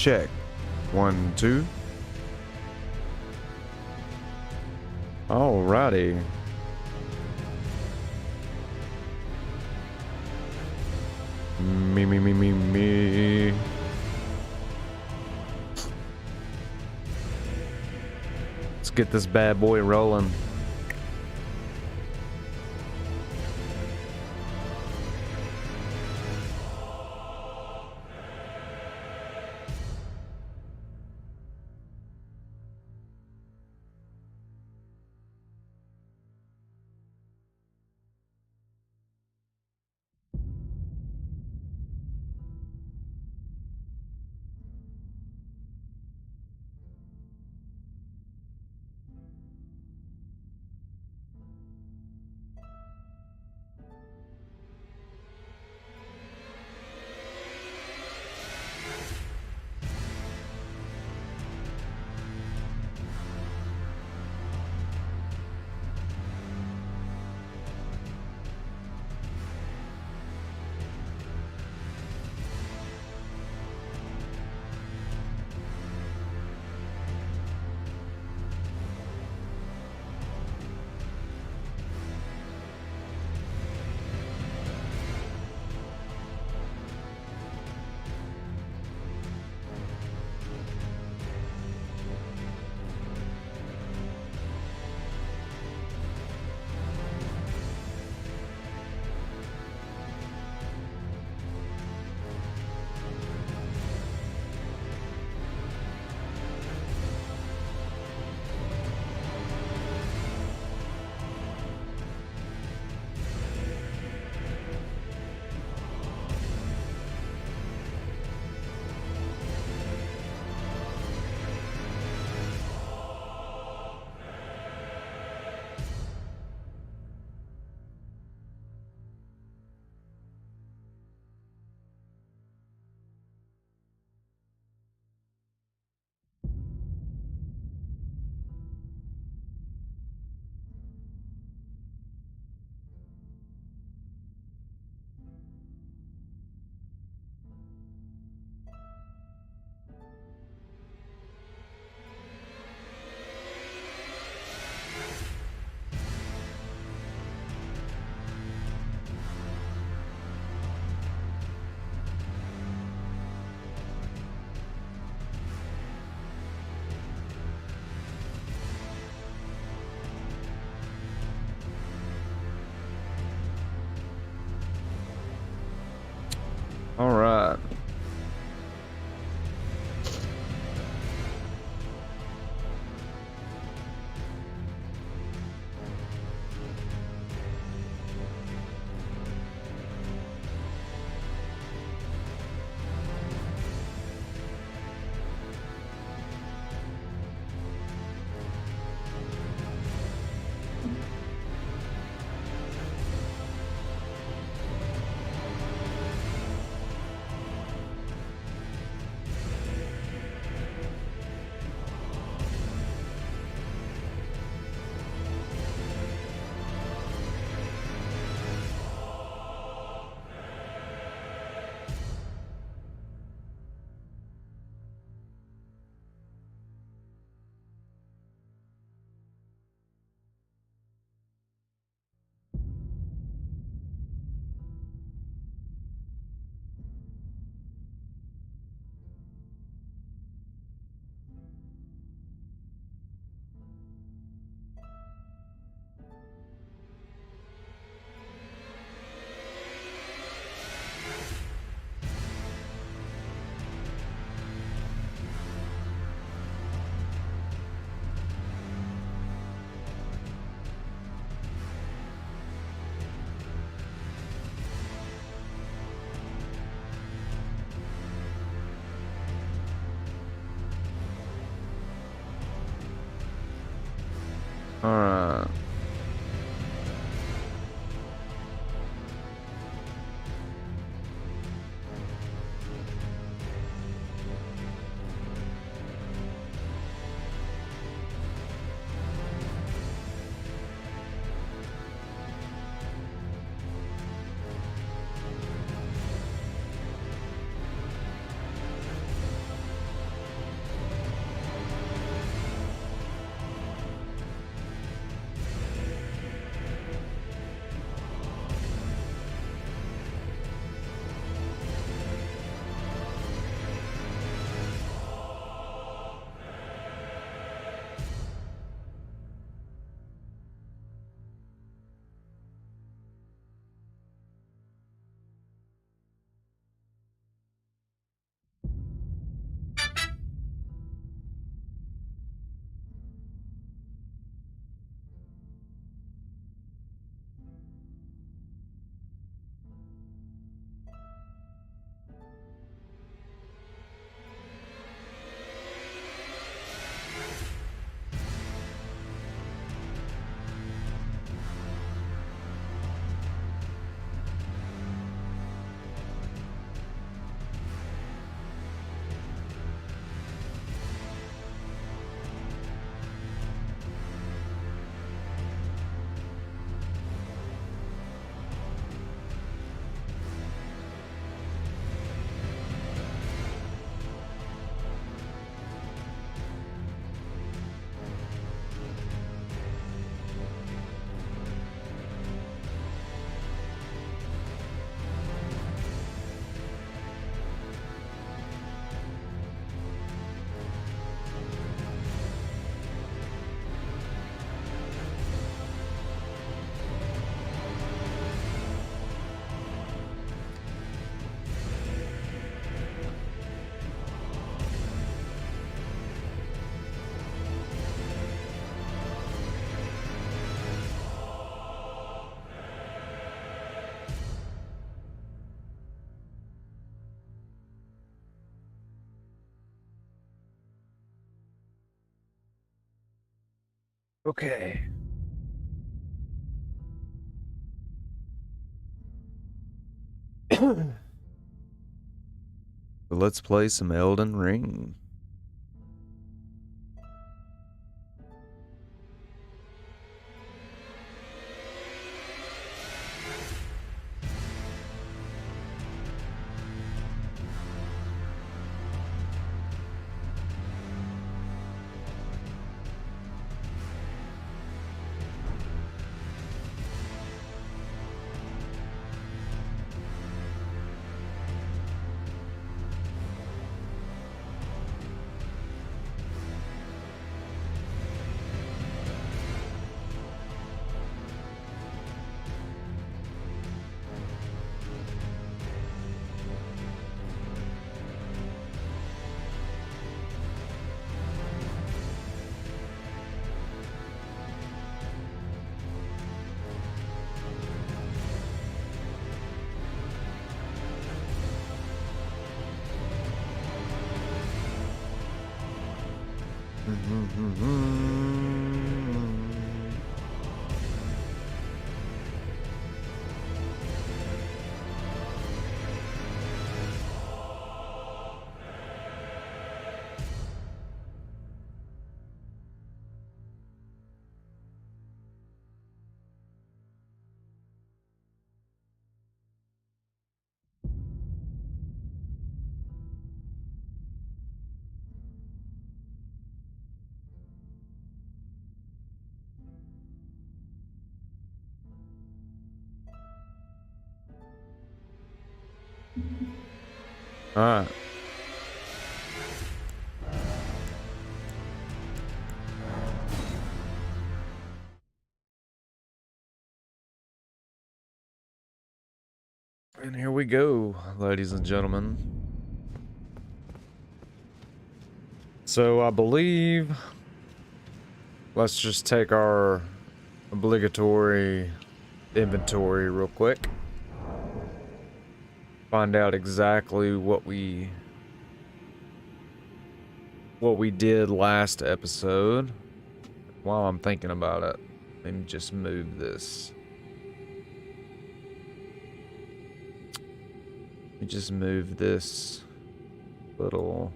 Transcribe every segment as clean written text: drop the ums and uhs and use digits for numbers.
check. 1, 2. Alrighty. Me. Let's get this bad boy rolling. All right. All right. Okay. So let's play some Elden Ring. All right. And here we go, ladies and gentlemen. So I believe let's just take our obligatory inventory real quick. Find out exactly what we did last episode. While I'm thinking about it, let me just move this. Let me just move this little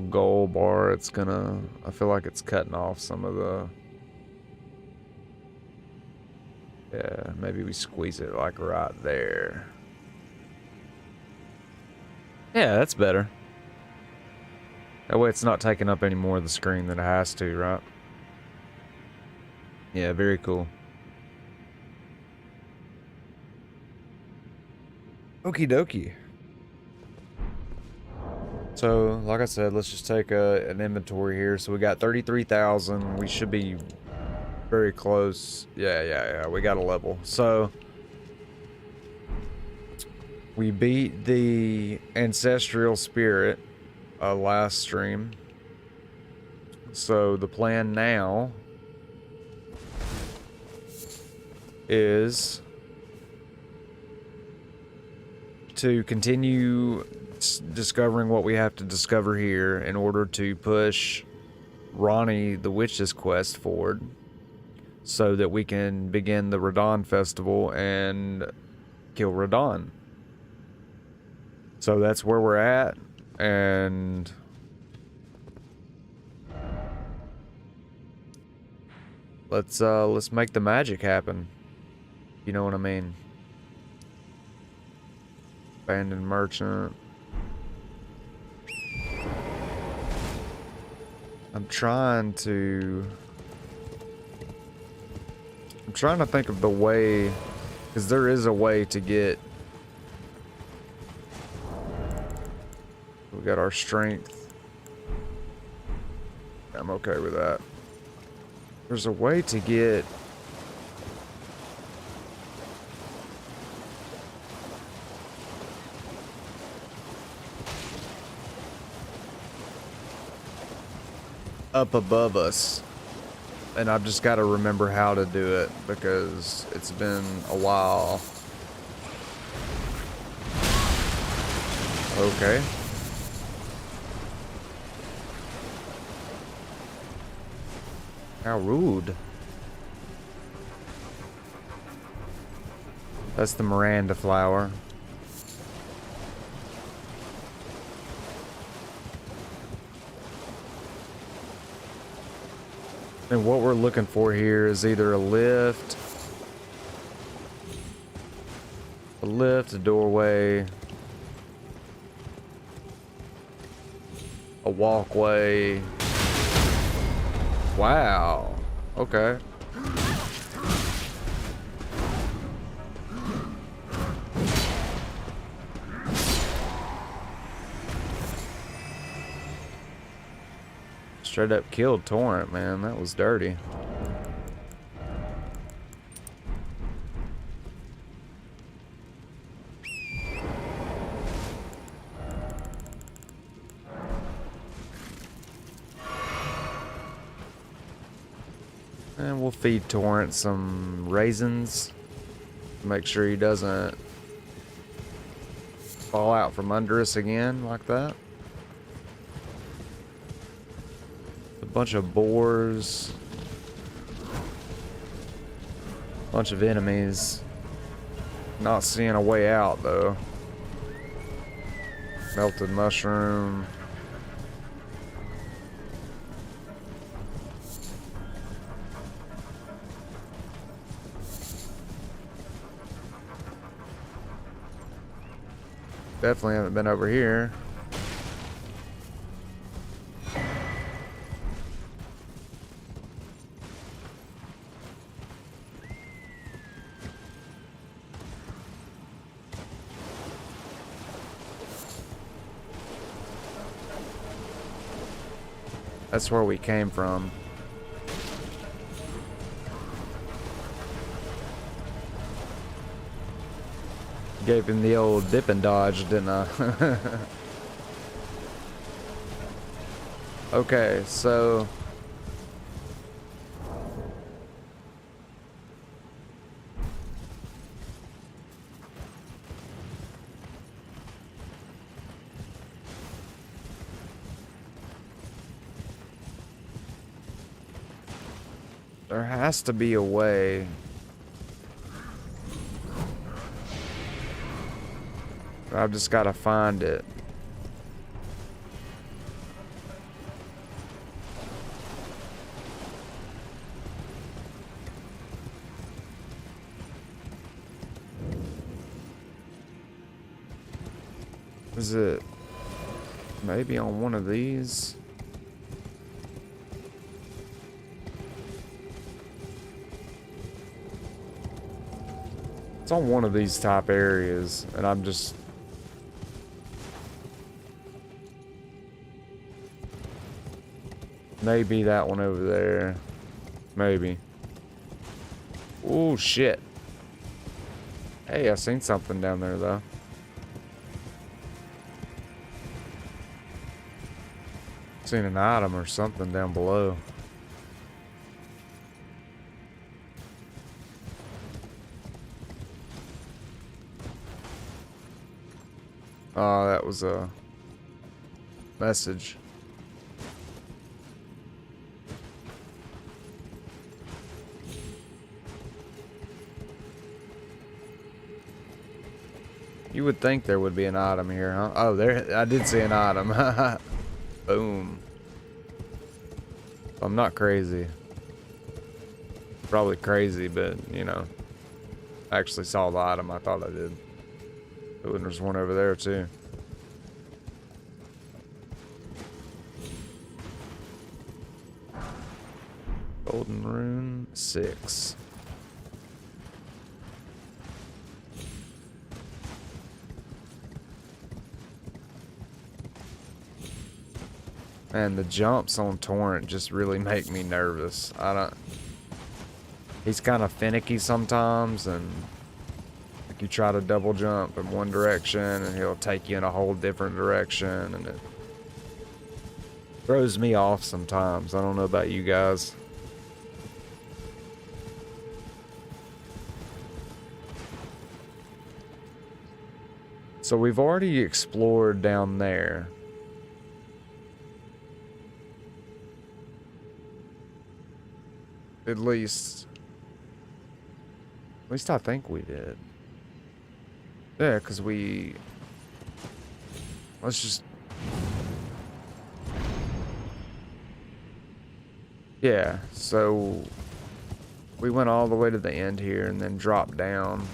goal bar. It's gonna, I feel like it's cutting off some of the, yeah, maybe we squeeze it like right there. Yeah, that's better. That way it's not taking up any more of the screen than it has to, right? Yeah, very cool. Okie dokie. So, like I said, let's just take an inventory here. So we got 33,000. We should be very close. Yeah. We got a level. So we beat the ancestral spirit last stream. So the plan now is to continue discovering what we have to discover here in order to push Ronnie the Witch's quest forward so that we can begin the RADAHN festival and kill RADAHN. So that's where we're at, and let's make the magic happen. You know what I mean? Abandoned merchant. I'm trying to think of the way, because there is a way to get. We got our strength. I'm okay with that. There's a way to get up above us, and I've just got to remember how to do it because it's been a while. Okay. How rude. That's the Miranda flower. And what we're looking for here is either a lift, a doorway, a walkway. Wow. Okay. Straight up killed Torrent, man. That was dirty. And we'll feed Torrent some raisins. Make sure he doesn't fall out from under us again like that. A bunch of boars. Bunch of enemies. Not seeing a way out though. Melted mushroom. Definitely haven't been over here. That's where we came from. Gave him the old dip and dodge, didn't I? Okay, so there has to be a way. I've just got to find it. Is it maybe on one of these? It's on one of these top areas, and I'm just... Maybe that one over there. Maybe. Oh, shit. Hey, I seen something down there, though. Seen an item or something down below. Oh, that was a message. You would think there would be an item here, huh? Oh, there, I did see an item. Boom. I'm not crazy. Probably crazy, but, you know, I actually saw the item. I thought I did. Oh, and there's one over there, too. Golden Rune 6. And the jumps on Torrent just really make me nervous. He's kind of finicky sometimes, and like you try to double jump in one direction and he'll take you in a whole different direction, and it throws me off sometimes. I don't know about you guys. So we've already explored down there. At least I think we did. Yeah, because we... Let's just... Yeah, so... We went all the way to the end here and then dropped down.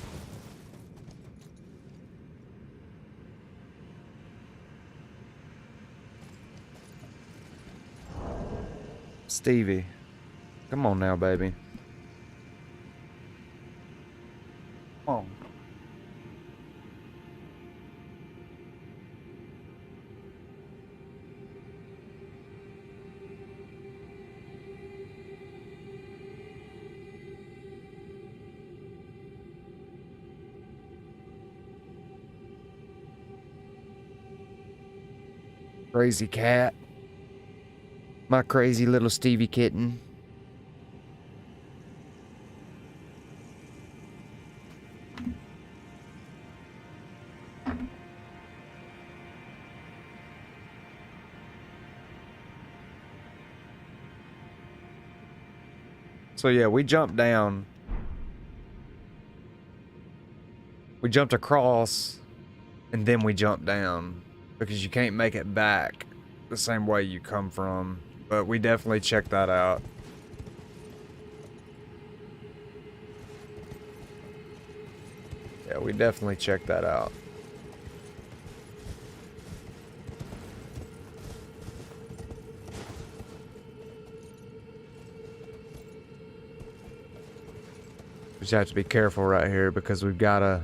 Stevie. Come on now, baby. Come on. Crazy cat. My crazy little Stevie kitten. So yeah, we jumped down. We jumped across, and then we jumped down. Because you can't make it back the same way you come from. But we definitely checked that out. Yeah, we definitely checked that out. We just have to be careful right here because we've got to...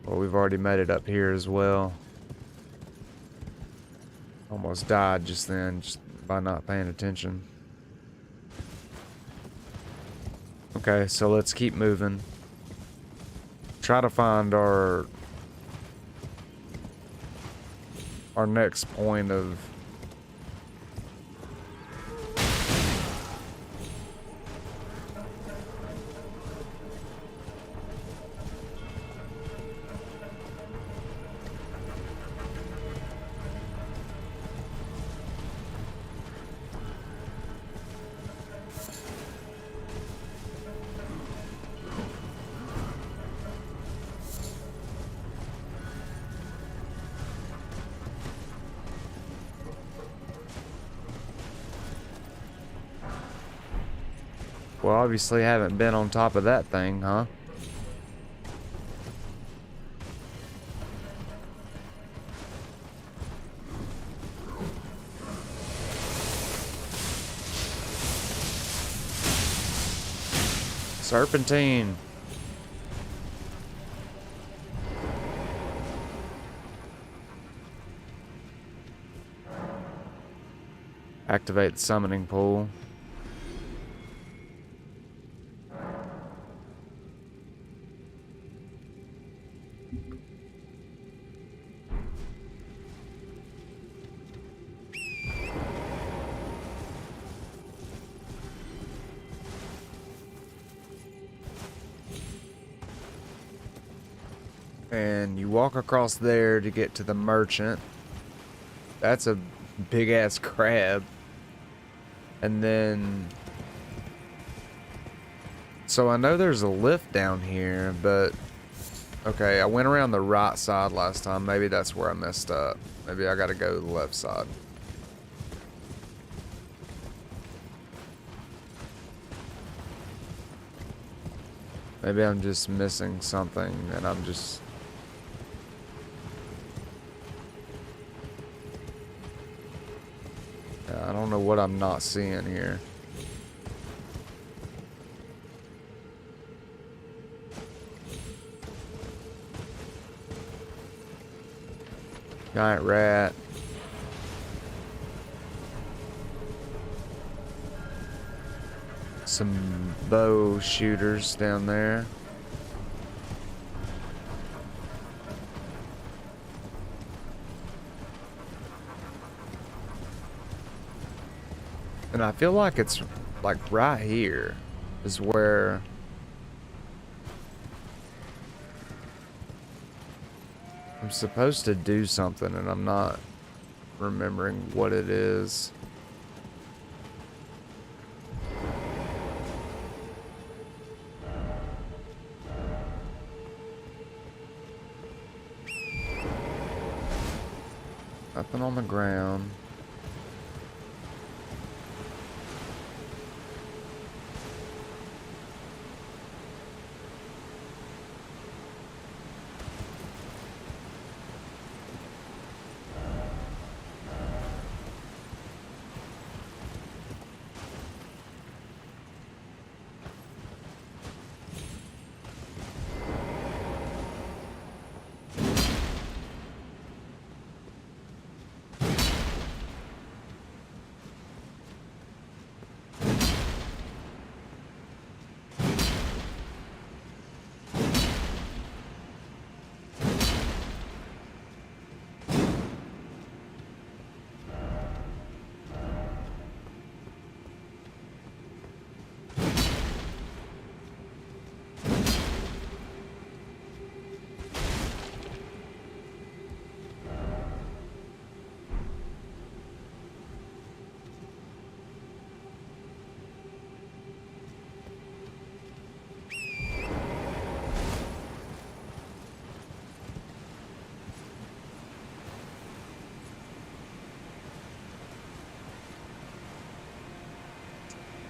Well, we've already made it up here as well. Almost died just then, just by not paying attention. Okay, so let's keep moving. Try to find our next point of... Well, obviously haven't been on top of that thing, huh? Serpentine. Activate the summoning pool. And you walk across there to get to the merchant. That's a big ass crab. And then... So I know there's a lift down here, but... Okay, I went around the right side last time. Maybe that's where I messed up. Maybe I gotta go to the left side. Maybe I'm just missing something and I'm just... I don't know what I'm not seeing here. Giant rat. Some bow shooters down there. And I feel like it's like right here is where I'm supposed to do something and I'm not remembering what it is. Nothing on the ground.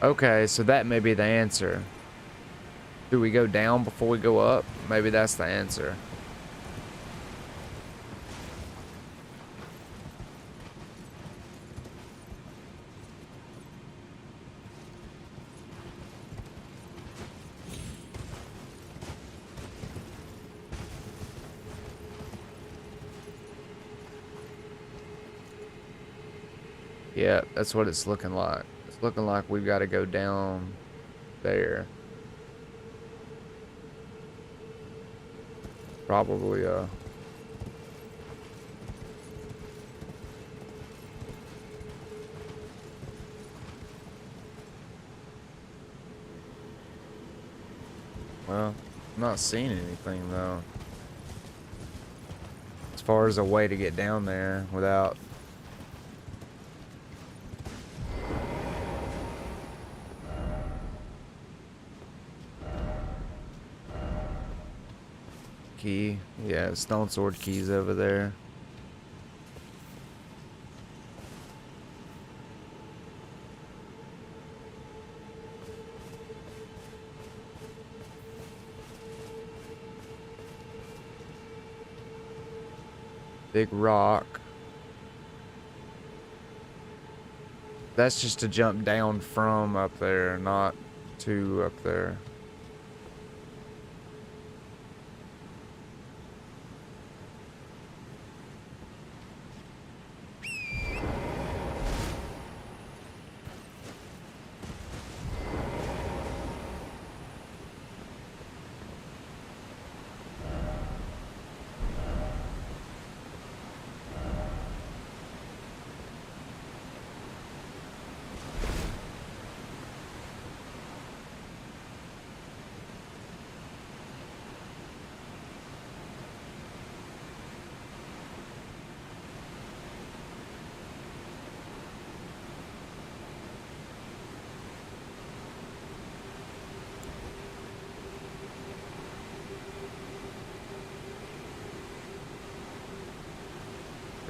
Okay, so that may be the answer. Do we go down before we go up? Maybe that's the answer. Yeah, that's what it's looking like. It's looking like we've got to go down there. Probably, well, I'm not seeing anything though. As far as a way to get down there without... Key. Yeah, stone sword keys over there. Big rock. That's just to jump down from up there, not to up there.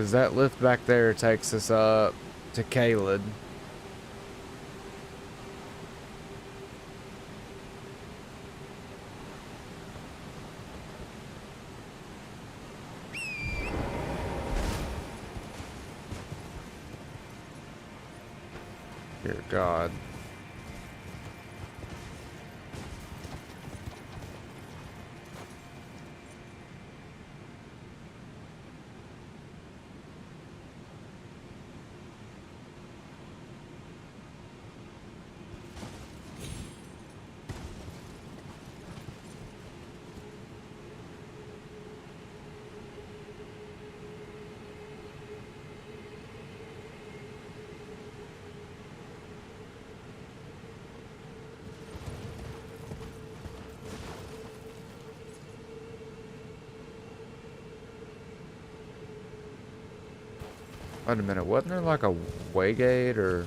Because that lift back there takes us up to Caled. Dear God. Wait a minute, wasn't there like a waygate or...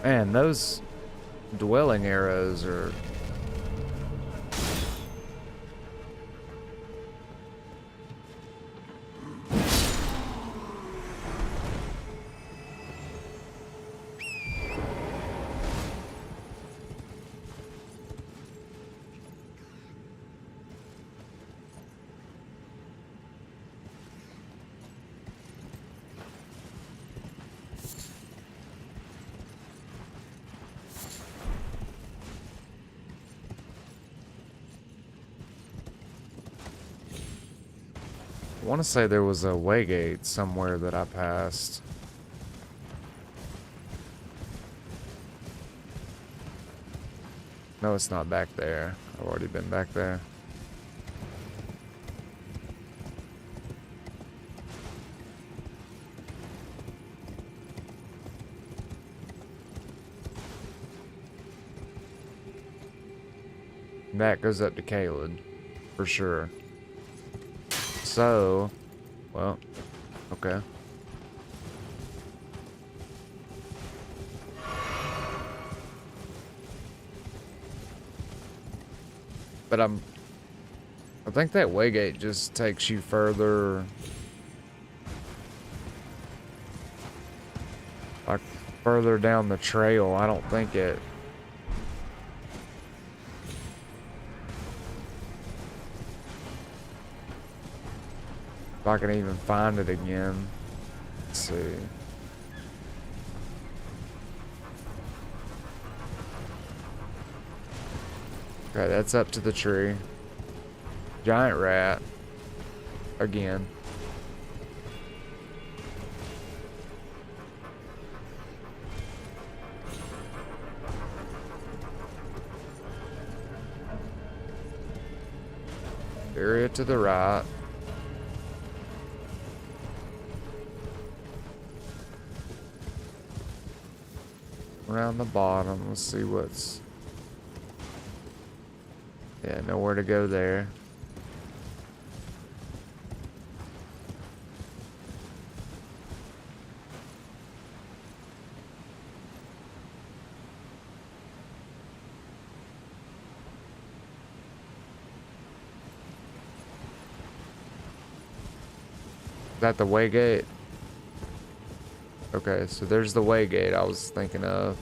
Man, those dwelling arrows are... I want to say there was a waygate somewhere that I passed. No, it's not back there. I've already been back there. That goes up to Caleb, for sure. So, well, okay. But I think that waygate just takes you further, like further down the trail. I don't think it... If I can even find it again. Let's see. Okay, that's up to the tree. Giant rat. Again. Area to the right. Around the bottom, let's see what's... Yeah, nowhere to go there. Is that the waygate? Okay, so there's the waygate I was thinking of.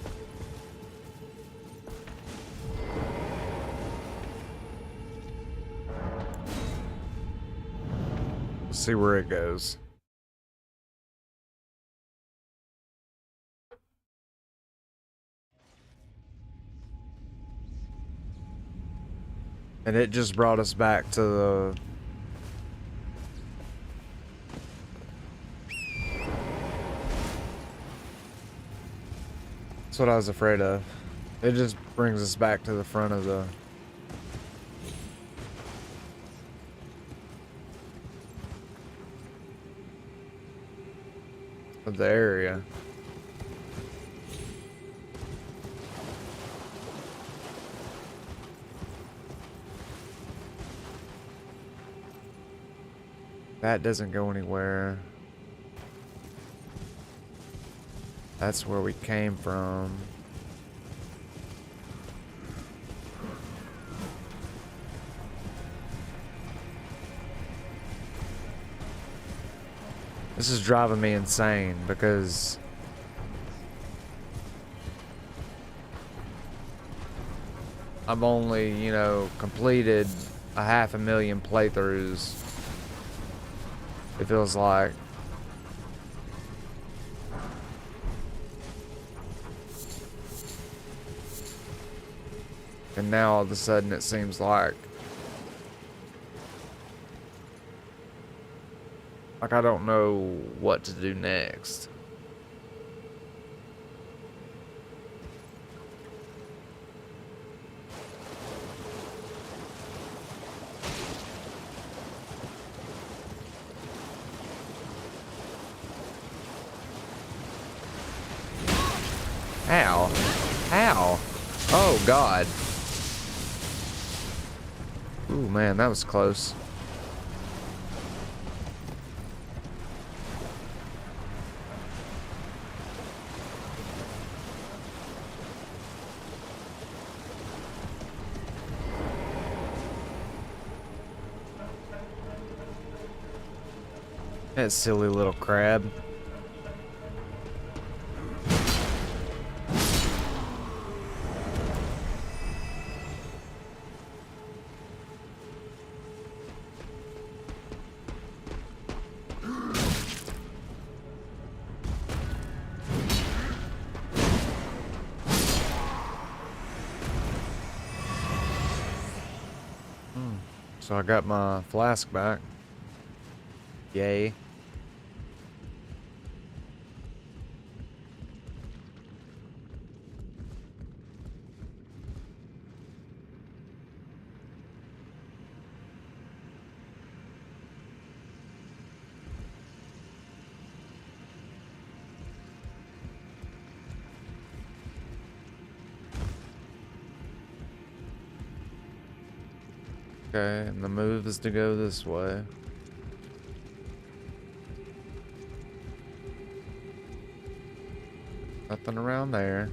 Let's see where it goes. And it just brought us back to the... That's what I was afraid of. It just brings us back to the front of the... of the area. That doesn't go anywhere. That's where we came from. This is driving me insane because I've only, you know, completed 500,000 playthroughs. It feels like. And now all of a sudden it seems like Like, I don't know what to do next. Ow. Ow. Oh, God. Ooh, man, that was close. That silly little crab. So I got my flask back. Yay. Okay, and the move is to go this way. Nothing around there.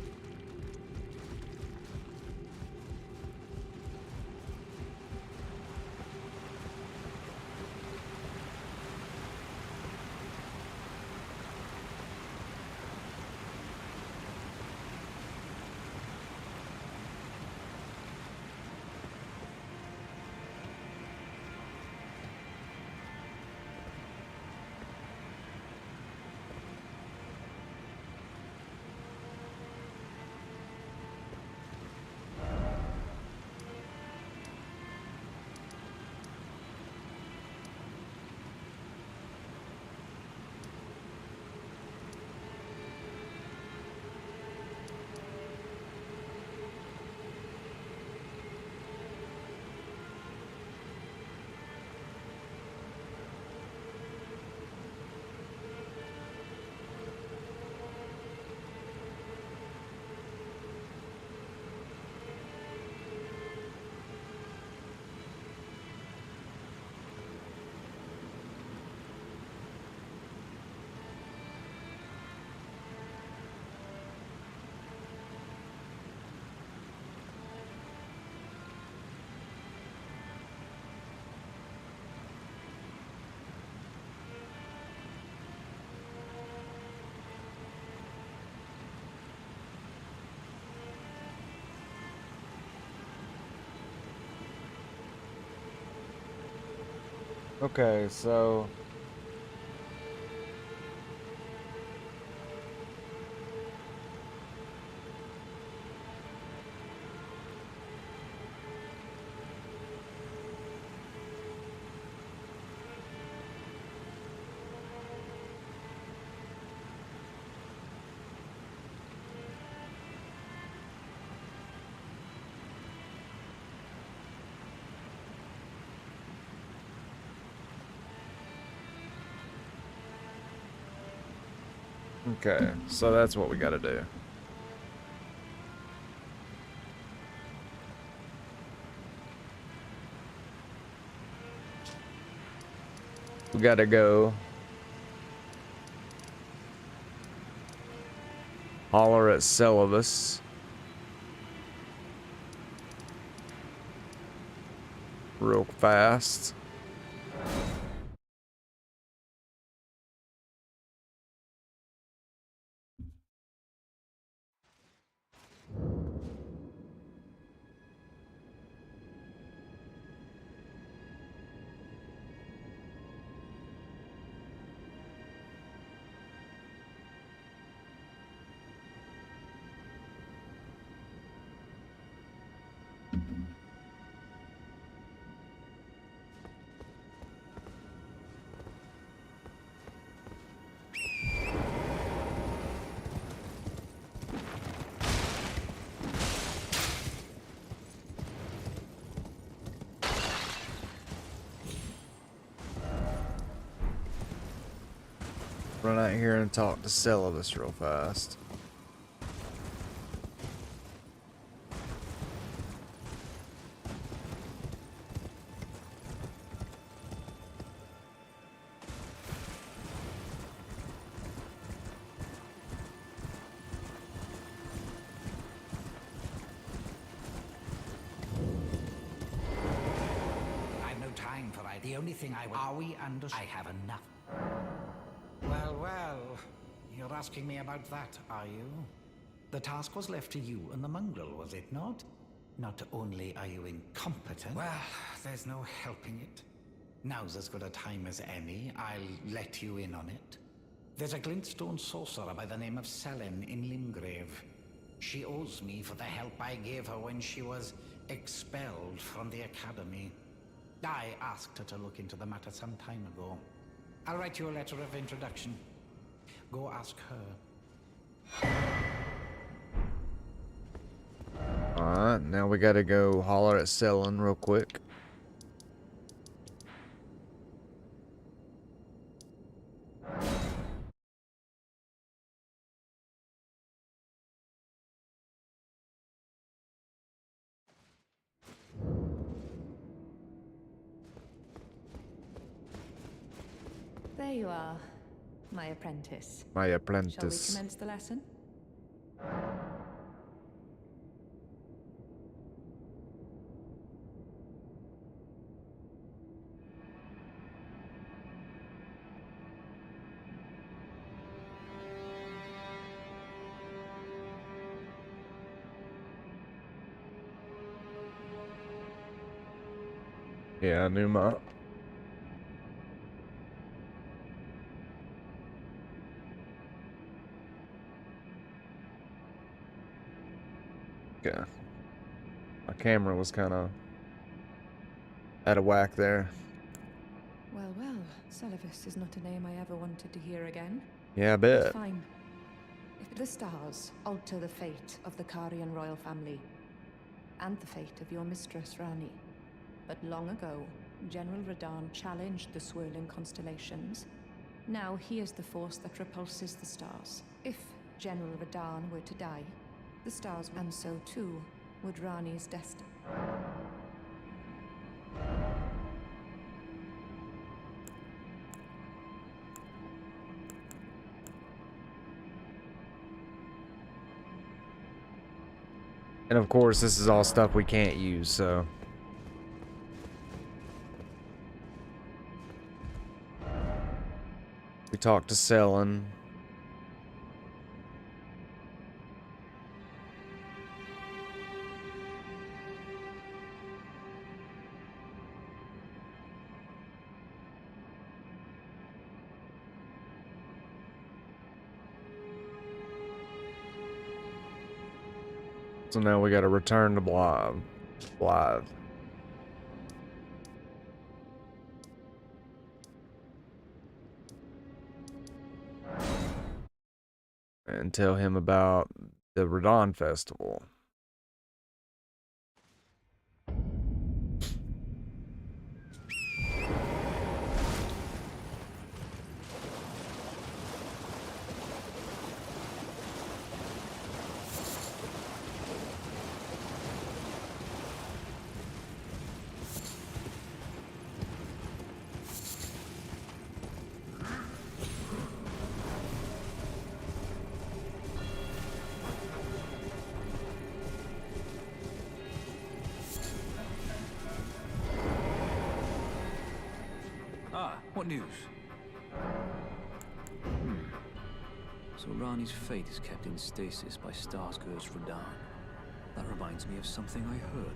Okay, so okay, so that's what we gotta do. We gotta go holler at Celibus real fast. run out here and talk to Celibus real fast. The only thing Are we under... I have enough. Well, well. You're asking me about that, are you? The task was left to you and the mongrel, was it not? Not only are you incompetent... Well, there's no helping it. Now's as good a time as any. I'll let you in on it. There's a glintstone sorcerer by the name of Selene in Limgrave. She owes me for the help I gave her when she was expelled from the academy. I asked her to look into the matter some time ago. I'll write you a letter of introduction. Go ask her. Alright, now we gotta go holler at Selene real quick. There you are, my apprentice. My Shall we apprentice. commence the lesson? Yeah, I knew my... Okay. My camera was kind of out of whack there. Well, well, Celibus is not a name I ever wanted to hear again. Yeah, I It's bet. fine. If the stars alter the fate of the Karian royal family, and the fate of your mistress, Rani. But long ago, General RADAHN challenged the swirling constellations. Now he is the force that repulses the stars. If General RADAHN were to die, the stars, and so too would Rani's destiny. And of course, this is all stuff we can't use, so... We talked to Selene. So now we gotta return to Blythe. And tell him about the RADAHN festival. What news? So Rani's fate is kept in stasis by Starscourge RADAHN. That reminds me of something I heard.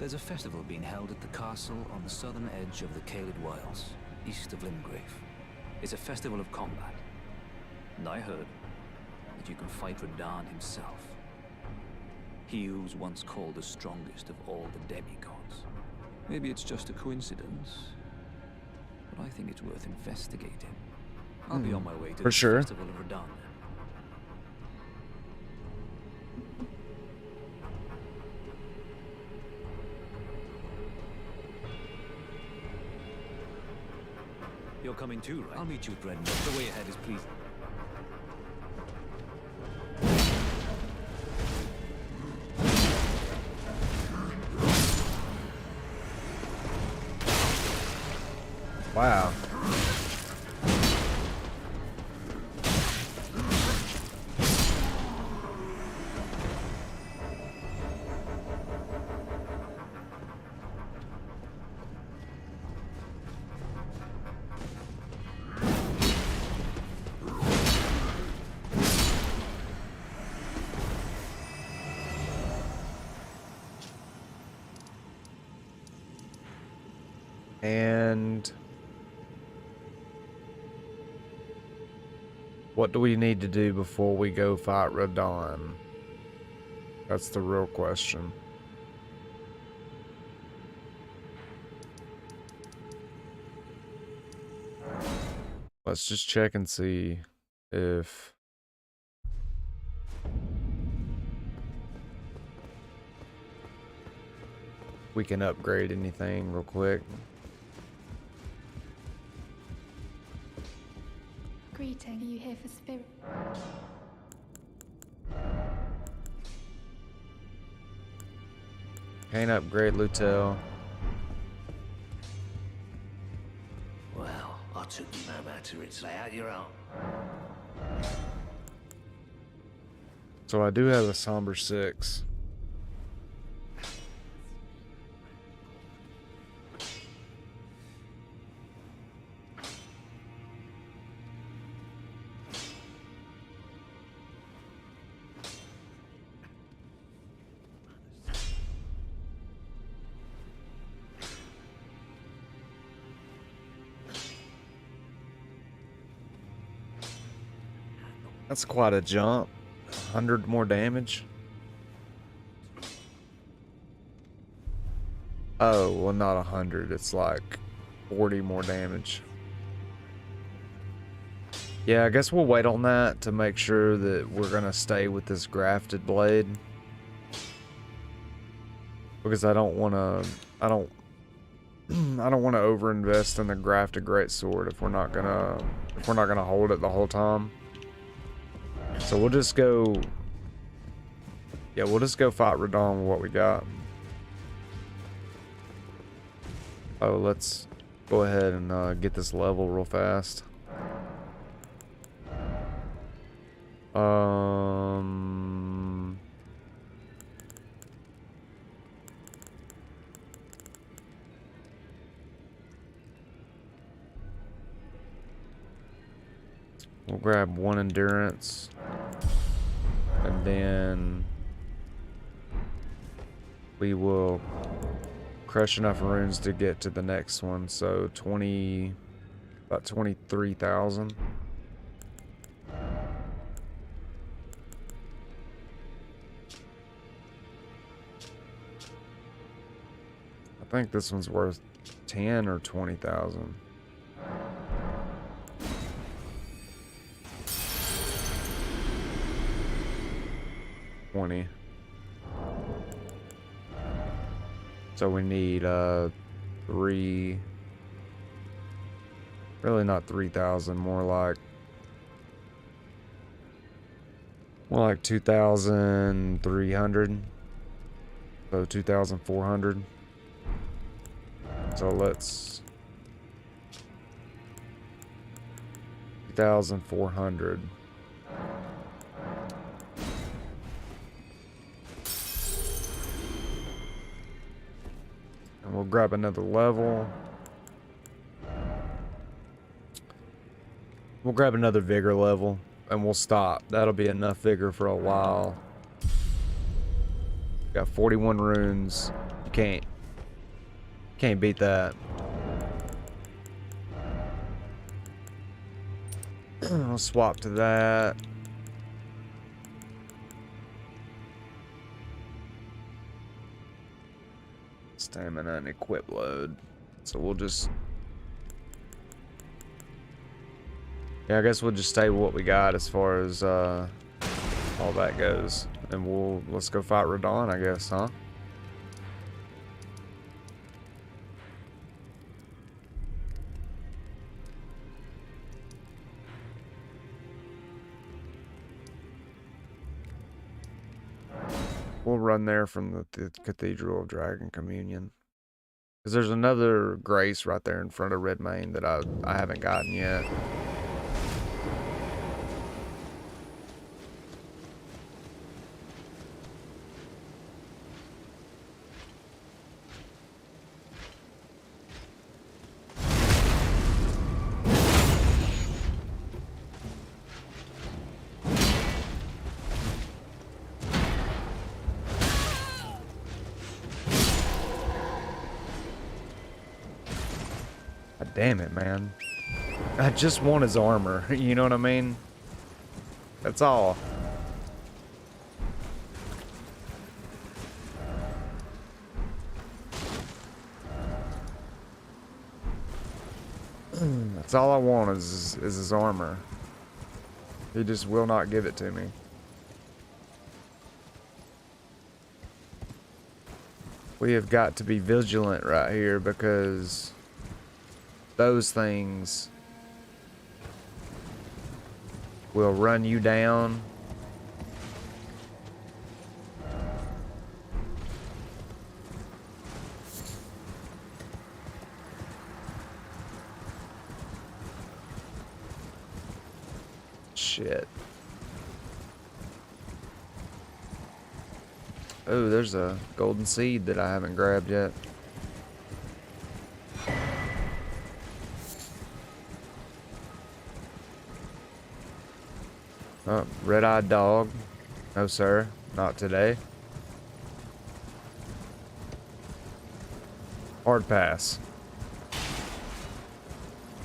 There's a festival being held at the castle on the southern edge of the Caelid Wilds, east of Limgrave. It's a festival of combat. And I heard that you can fight RADAHN himself. He who's once called the strongest of all the demigods. Maybe it's just a coincidence. But I think it's worth investigating. I'll be on my way to the Festival of RADAHN. You're coming too, right? I'll meet you at Red. The way ahead is pleasing. Wow. And what do we need to do before we go fight RADAHN? That's the real question. Let's just check and see if we can upgrade anything real quick. Greeting, are you here for spirit? Can't upgrade Lutel. Well, I took you no matter it's lay out your own. So I do have a Somber 6. That's quite a jump. 100 more damage. Oh, well, not 100. It's like 40 more damage. Yeah, I guess we'll wait on that to make sure that we're gonna stay with this grafted blade. Because I don't want to overinvest in the grafted greatsword if we're not gonna hold it the whole time. So we'll just go, yeah, we'll just go fight RADAHN with what we got. Oh, let's go ahead and get this level real fast. We'll grab one endurance. And then we will crush enough runes to get to the next one. So about 23,000. I think this one's worth 10 or 20,000. So we need 3, really not 3,000, more like 2,300. So 2,400. So let's 2,400. And we'll grab another level. We'll grab another vigor level and we'll stop. That'll be enough vigor for a while. Got 41 runes. You can't beat that. I'll swap to that. Stamina and equip load. So we'll just, yeah, I guess we'll just stay with what we got as far as all that goes. And let's go fight RADAHN, I guess, huh? We'll run there from the Cathedral of Dragon Communion. Because there's another grace right there in front of Redmane that I haven't gotten yet. God damn it, man. I just want his armor, you know what I mean? That's all. That's all I want is his armor. He just will not give it to me. We have got to be vigilant right here because those things will run you down. Shit. Oh, there's a golden seed that I haven't grabbed yet. Oh, red-eyed dog. No, sir. Not today. Hard pass.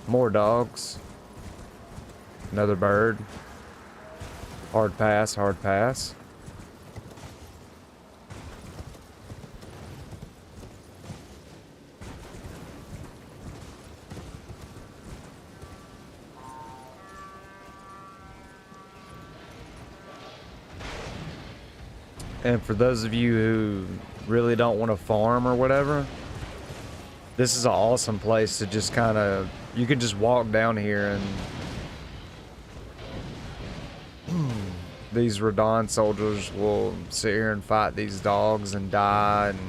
More dogs. Another bird. Hard pass, hard pass. And for those of you who really don't want to farm or whatever, this is an awesome place to just kind of, you can just walk down here and these RADAHN soldiers will sit here and fight these dogs and die and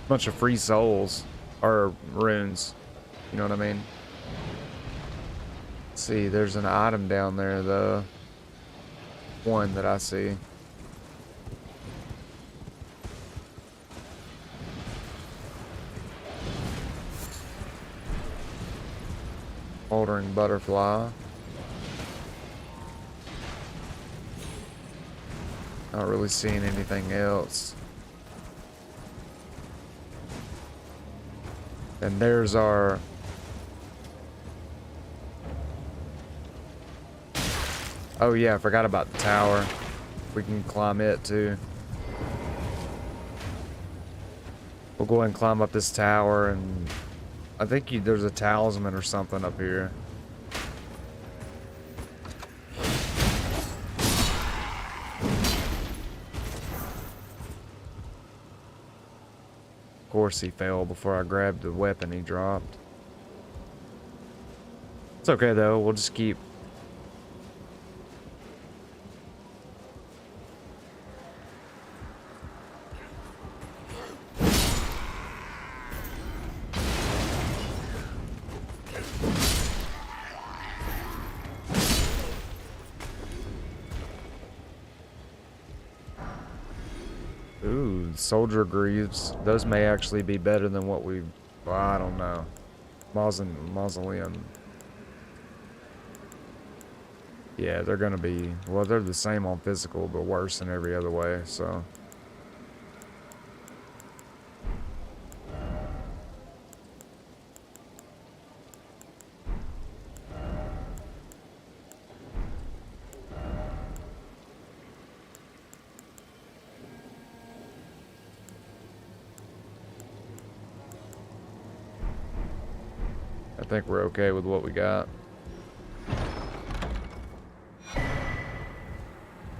bunch of free souls or runes, you know what I mean? Let's see, there's an item down there though, one that I see. Moldering butterfly. Not really seeing anything else. And there's our... Oh yeah, I forgot about the tower. We can climb it too. We'll go ahead and climb up this tower, and I think there's a talisman or something up here. Of course he fell before I grabbed the weapon he dropped. It's okay though, we'll just keep... Ooh, soldier greaves. Those may actually be better than what we... Well, I don't know. Mausoleum. Yeah, they're gonna be... Well, they're the same on physical, but worse in every other way, so... I think we're okay with what we got.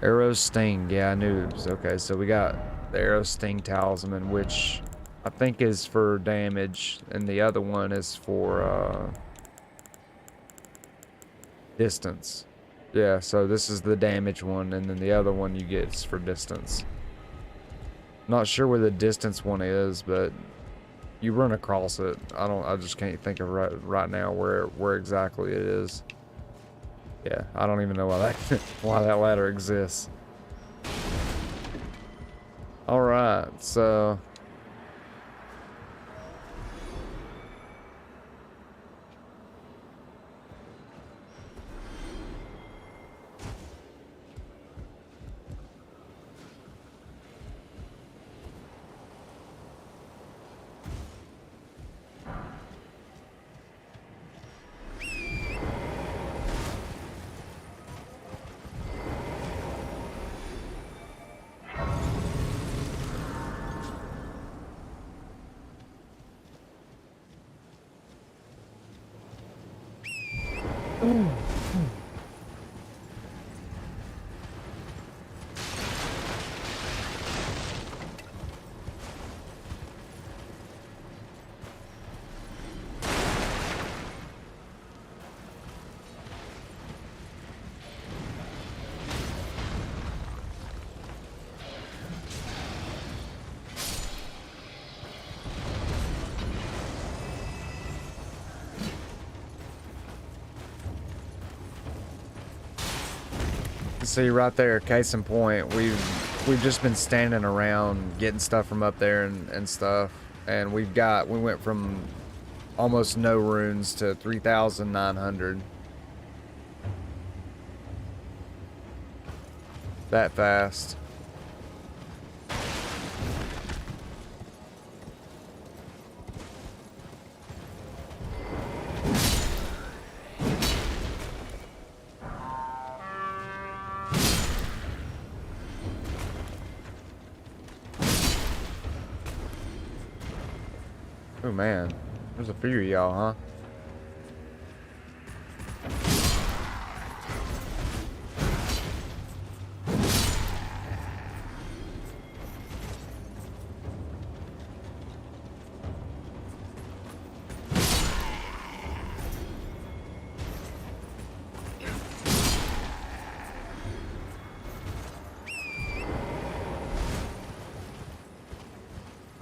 Arrow Sting. Yeah, I knew it was okay. So we got the Arrow Sting Talisman, which I think is for damage, and the other one is for distance. Yeah, so this is the damage one, and then the other one you get is for distance. Not sure where the distance one is, but you run across it. I just can't think of right now where exactly it is. Yeah, I don't even know why that why that ladder exists. All right, so see right there, case in point, we've just been standing around getting stuff from up there and stuff, and we went from almost no runes to 3,900 that fast. Oh man, there's a few of y'all, huh?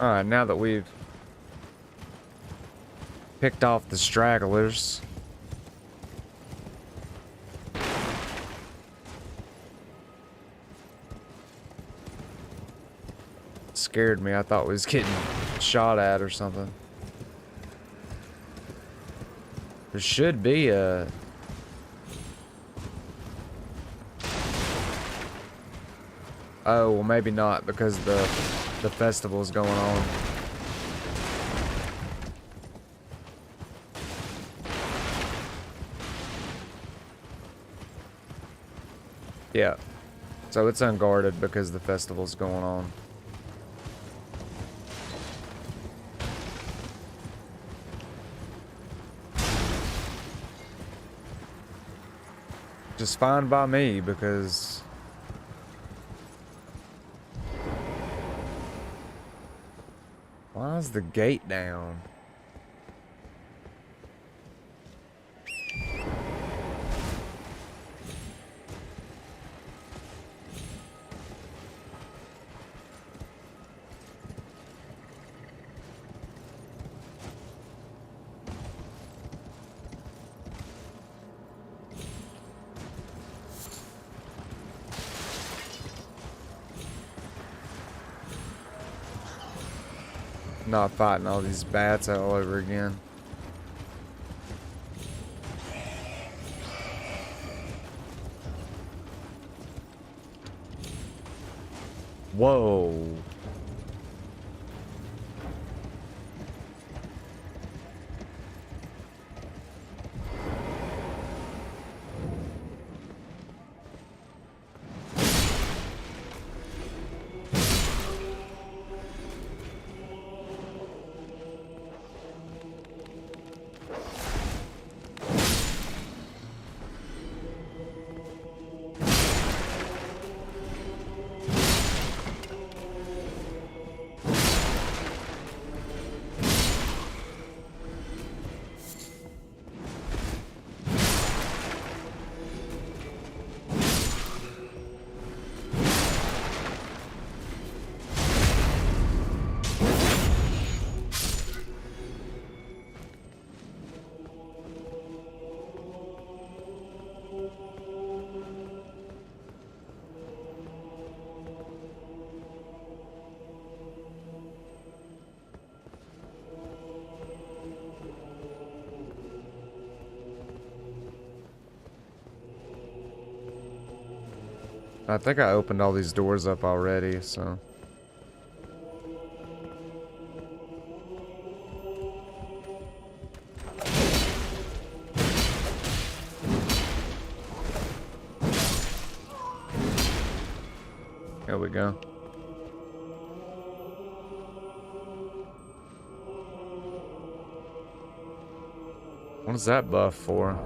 Alright, now that we've picked off the stragglers, scared me. I thought we was getting shot at or something. There should be a... Oh, well maybe not, because the festival is going on. Yeah. So it's unguarded because the festival's going on. Just fine by me because why is the gate down? Not fighting all these bats all over again. Whoa. I think I opened all these doors up already, so. There we go. What is that buff for?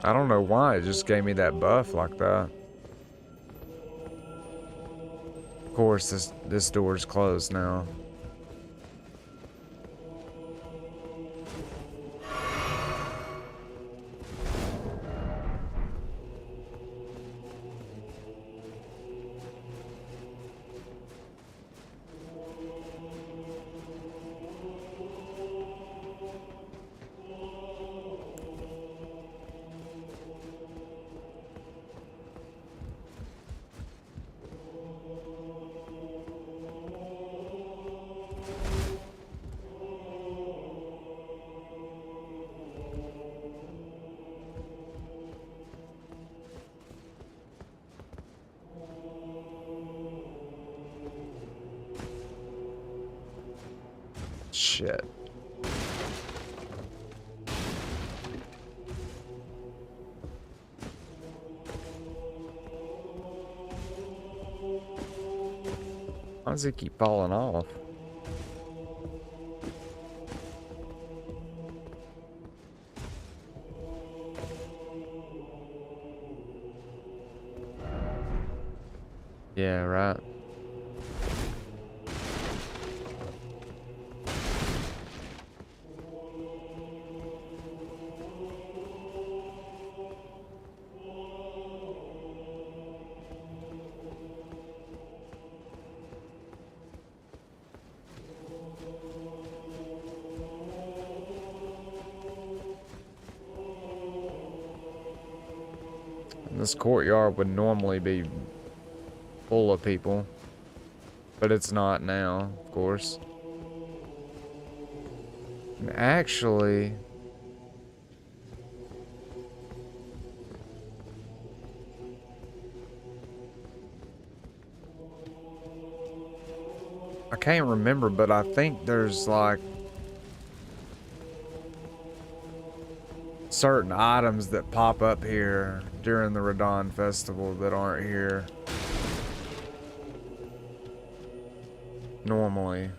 I don't know why it just gave me that buff like that. Of course, this door's closed now. Shit. Why does it keep falling off? Yeah, right. This courtyard would normally be full of people, but it's not now, of course. And actually, I can't remember, but I think there's like certain items that pop up here during the RADAHN festival that aren't here normally.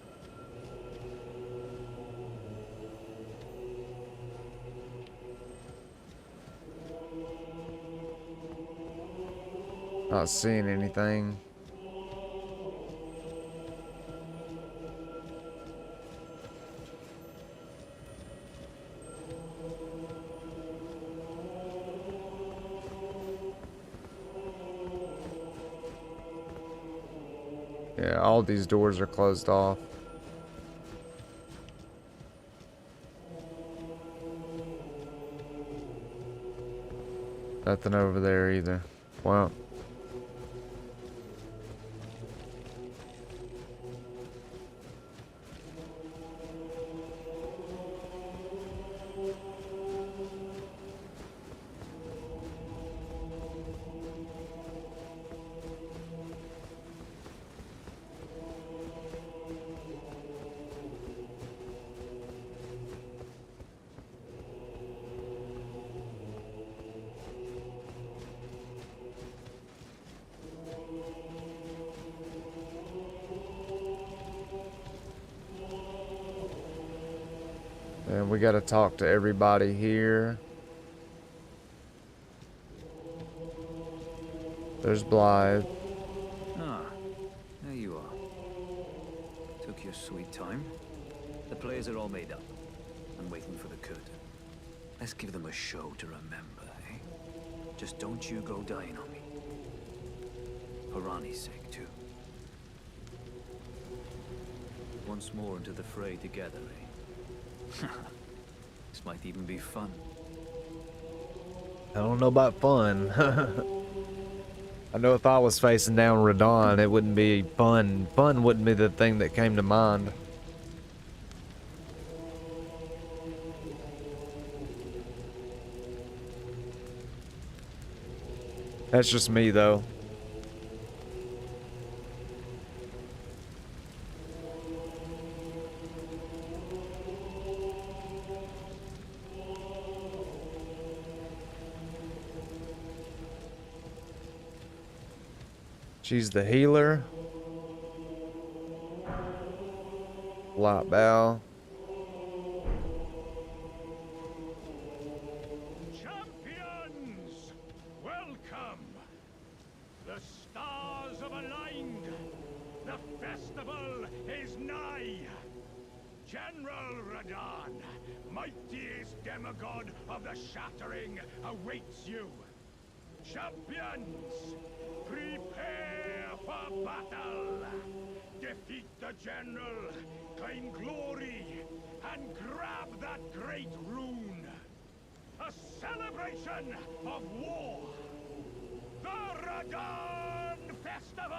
Not seeing anything. Yeah, all these doors are closed off. Nothing over there either. Wow. And we gotta talk to everybody here. There's Blythe. Ah, there you are. Took your sweet time. The players are all made up and waiting for the curtain. Let's give them a show to remember, eh? Just don't you go dying on me. For Ronnie's sake, too. Once more into the fray together, eh? This might even be fun. don't know about fun. I know if I was facing down RADAHN, it wouldn't be fun. Fun wouldn't be the thing that came to mind. That's just me, though. She's the healer. Light bow. Champions, welcome. The stars have aligned. The festival is nigh. General RADAHN, mightiest demigod of the Shattering, awaits you. Champions, prepare for battle! Defeat the General, claim glory, and grab that great rune! A celebration of war! The RADAHN Festival!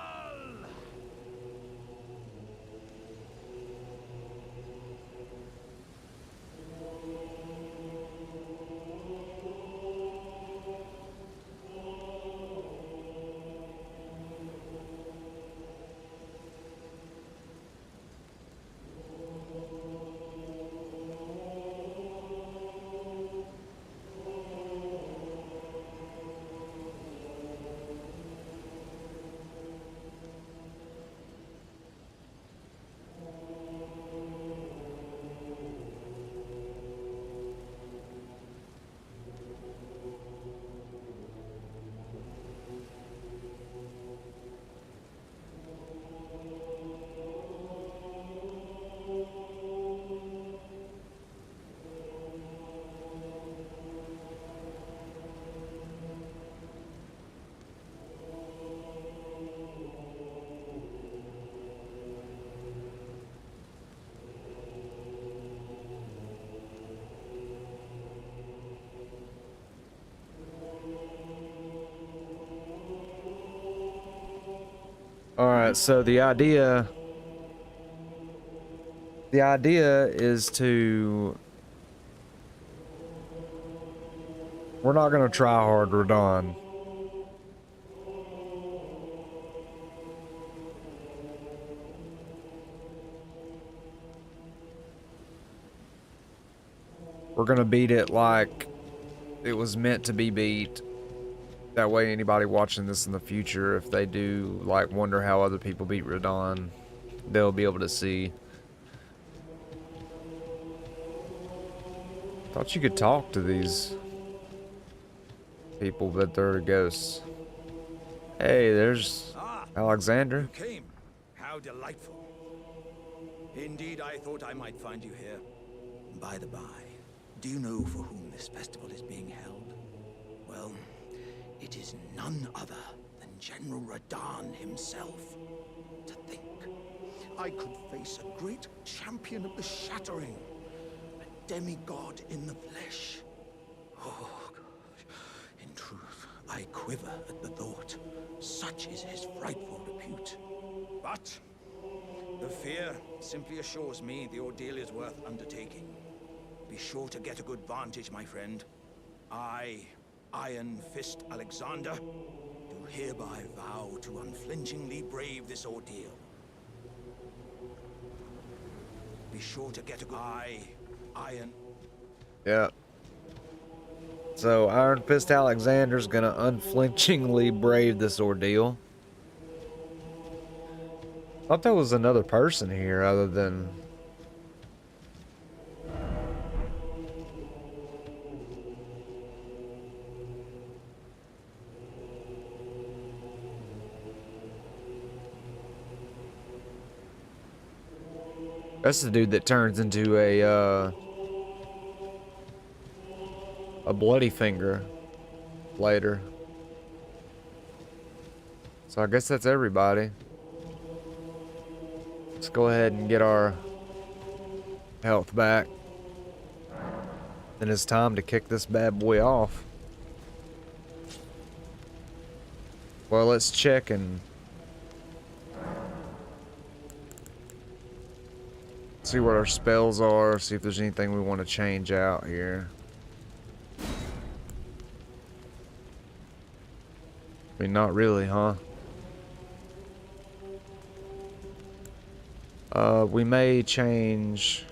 Alright, so the idea is to... We're not gonna try hard, RADAHN. We're gonna beat it like it was meant to be beat. That way anybody watching this in the future, if they do like wonder how other people beat RADAHN, they'll be able to see. Thought you could talk to these people, but they're ghosts. Hey, there's Alexander. You came. How delightful. Indeed, I thought I might find you here. By the by, do you know for whom this festival is being held? Well, it is none other than General RADAHN himself. To think, I could face a great champion of the Shattering, a demigod in the flesh. Oh, gosh. In truth, I quiver at the thought. Such is his frightful repute. But the fear simply assures me the ordeal is worth undertaking. Be sure to get a good vantage, my friend. I, Iron Fist Alexander, do hereby vow to unflinchingly brave this ordeal. Be sure to get a good... Iron... Yeah. So Iron Fist Alexander's gonna unflinchingly brave this ordeal. Thought there was another person here other than... That's the dude that turns into a bloody finger later. So I guess that's everybody. Let's go ahead and get our health back. Then it's time to kick this bad boy off. Well, let's check and see what our spells are, see if there's anything we want to change out here. I mean, not really, huh? We may change...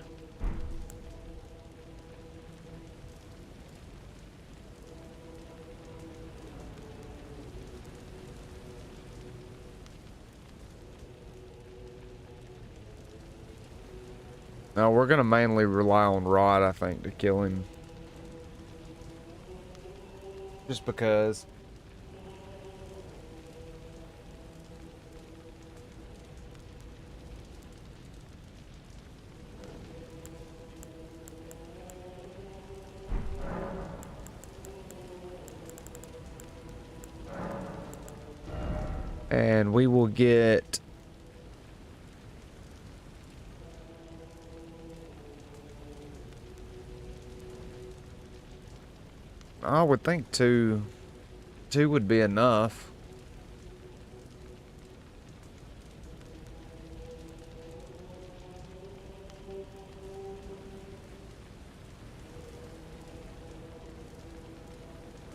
No, we're gonna mainly rely on Rod, I think, to kill him. Just because. And we will get... I would think two would be enough.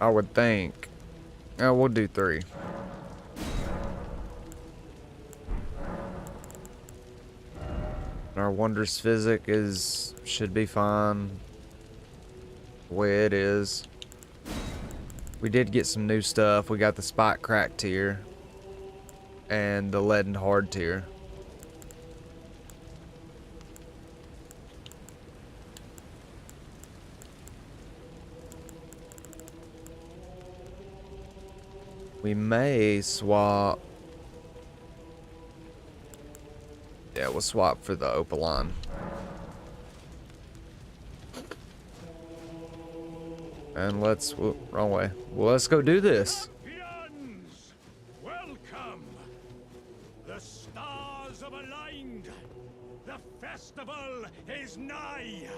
I would think. Oh, we'll do 3. Our wondrous physic should be fine the way it is. We did get some new stuff. We got the spot crack tier and the lead and hard tier. We may swap. Yeah, we'll swap for the Opaline. And wrong way. Well, let's go do this. Champions, welcome. The stars have aligned. The festival is nigh.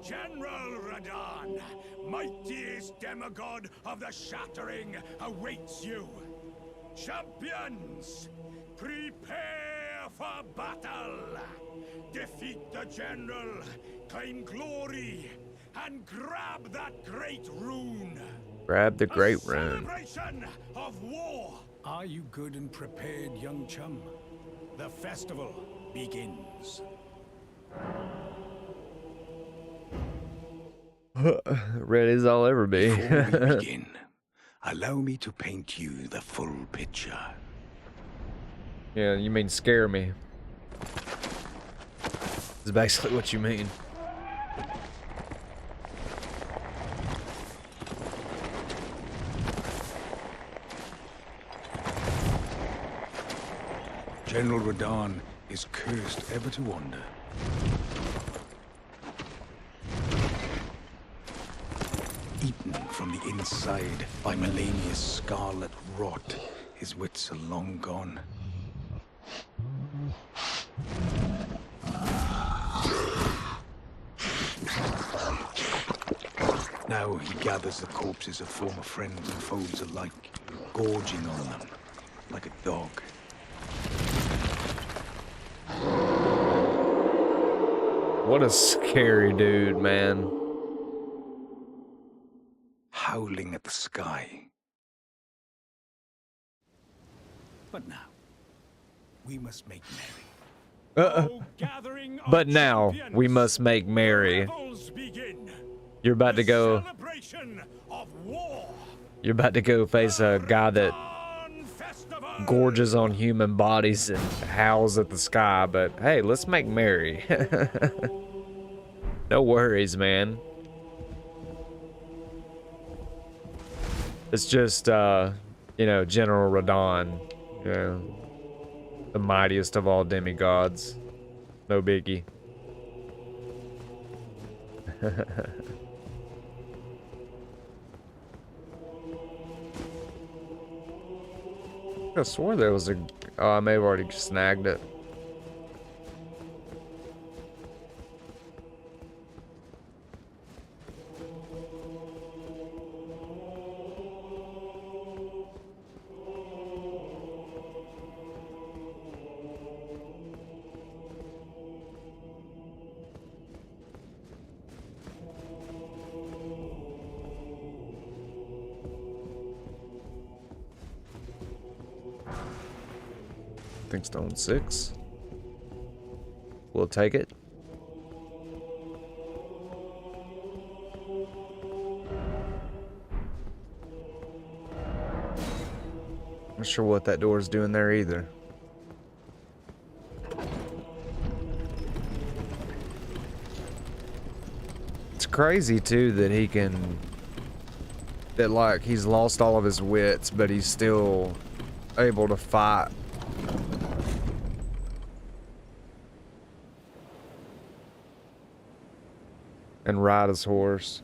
General RADAHN, mightiest demigod of the Shattering, awaits you. Champions, prepare for battle. Defeat the general, claim glory, and grab that great rune. Grab the great rune. Celebration of war. Are you good and prepared, young chum? The festival begins. Ready as I'll ever be. Before we begin, allow me to paint you the full picture. Yeah, you mean scare me. Is basically what you mean. General RADAHN is cursed ever to wander. Eaten from the inside by Melania's scarlet rot, his wits are long gone. Now he gathers the corpses of former friends and foes alike, gorging on them like a dog. What a scary dude, man. Howling at the sky. But now, we must make merry. O gathering of But now, champions, we must make merry. revels begin. You're about to go... Celebration of war. You're about to go face a guy that RADAHN Festival. gorges on human bodies and howls at the sky, but hey, let's make merry. No worries, man. It's just, you know, General RADAHN, you know, the mightiest of all demigods. No biggie. I swore there was a... Oh, I may have already snagged it. think stone 6. We'll take it. Not sure what that door is doing there either. It's crazy too that he can, that like he's lost all of his wits, but he's still able to fight. And ride his horse.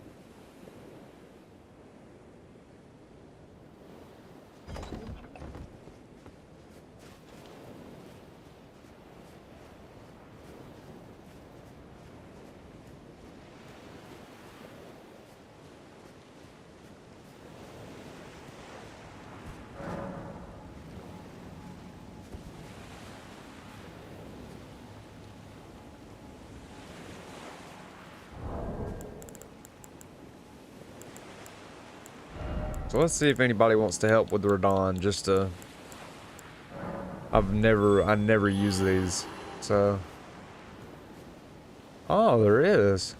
So let's see if anybody wants to help with the RADAHN. Just to, I never use these, so. Oh, there is.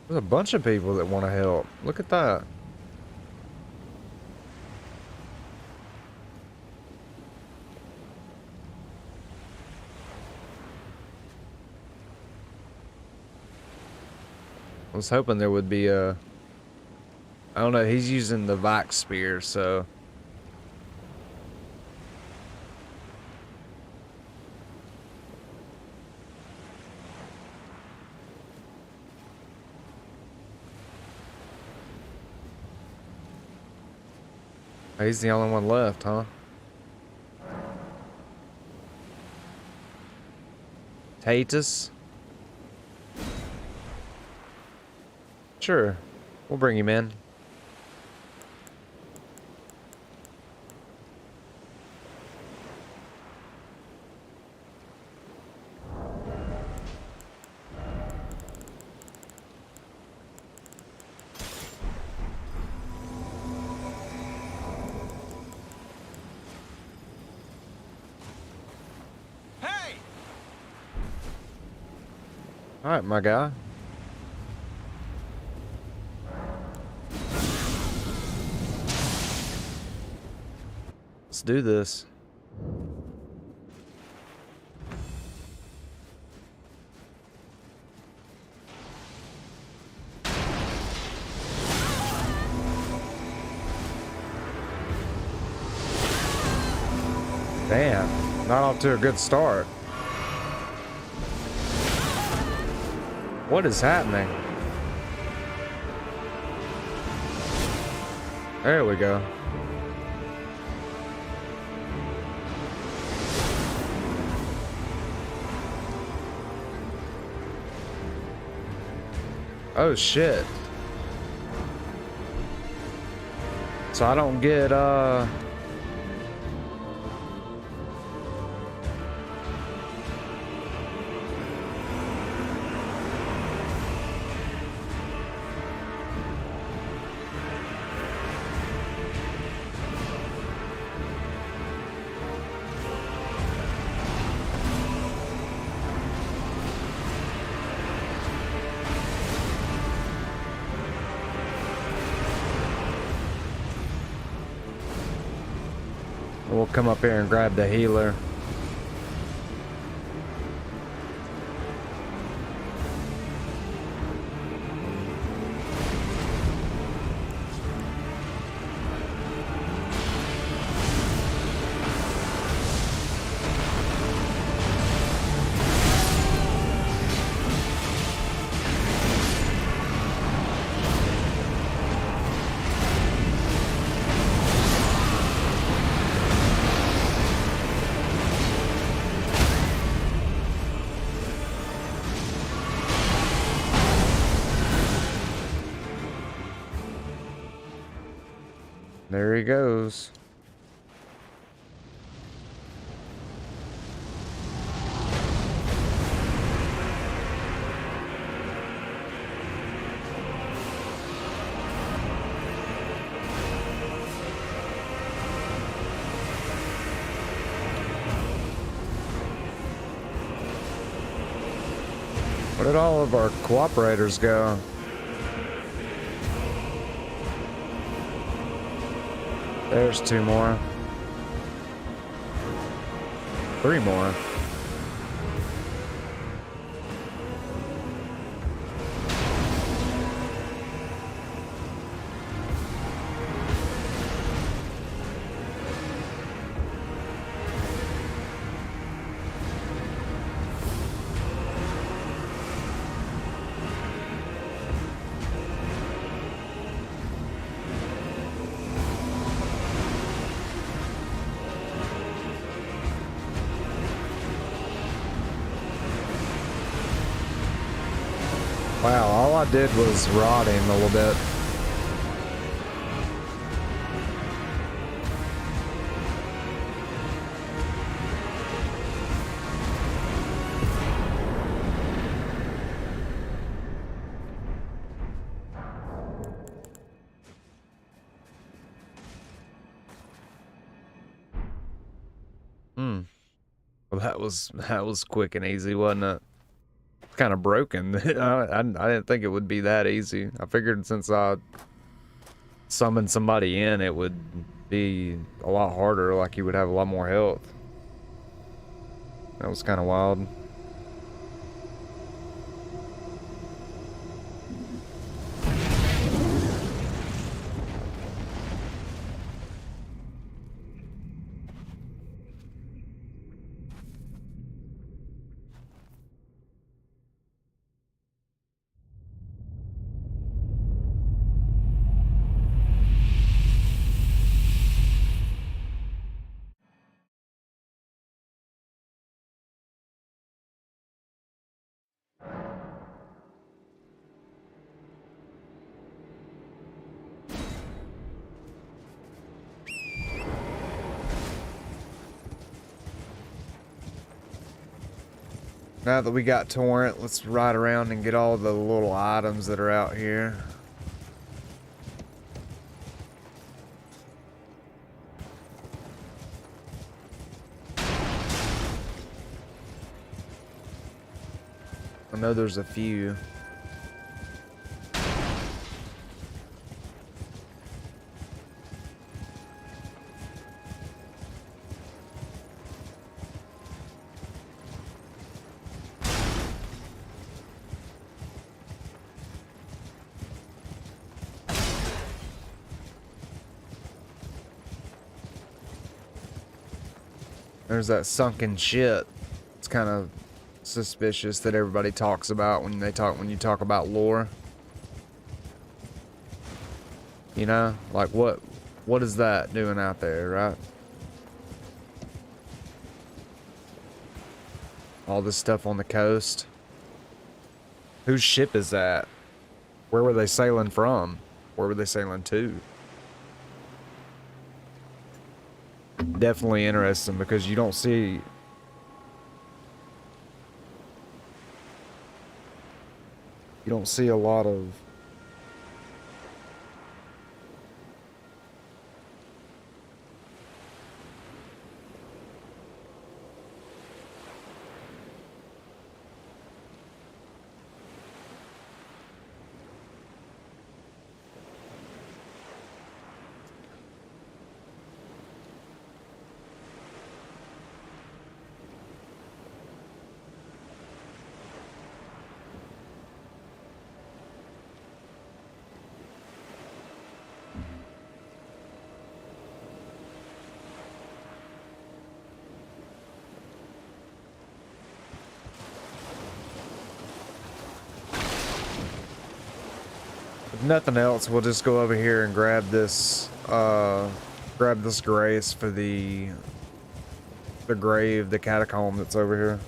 There's a bunch of people that want to help. Look at that. I was hoping there would be a, I don't know, he's using the Vax spear, so. He's the only one left, huh? Tatus? Sure, we'll bring him in. All right, my guy. Let's do this. Damn, not off to a good start. What is happening? There we go. Oh shit. So I don't get we'll come up here and grab the healer. There he goes. Where did all of our cooperators go? There's 2 more. 3 more. Wow, all I did was rot him a little bit. Well, that was quick and easy, wasn't it? Kind of broken. I didn't think it would be that easy. I figured since I summoned somebody in, it would be a lot harder, like he would have a lot more health. That was kind of wild. Now that we got Torrent, let's ride around and get all the little items that are out here. I know there's a few. There's that sunken shit. It's kind of suspicious that everybody talks about when you talk about lore. You know, like what is that doing out there, right? All this stuff on the coast. Whose ship is that? Where were they sailing from? Where were they sailing to? Definitely interesting because you don't see a lot of if nothing else, we'll just go over here and grab this grace for the grave, the catacomb that's over here.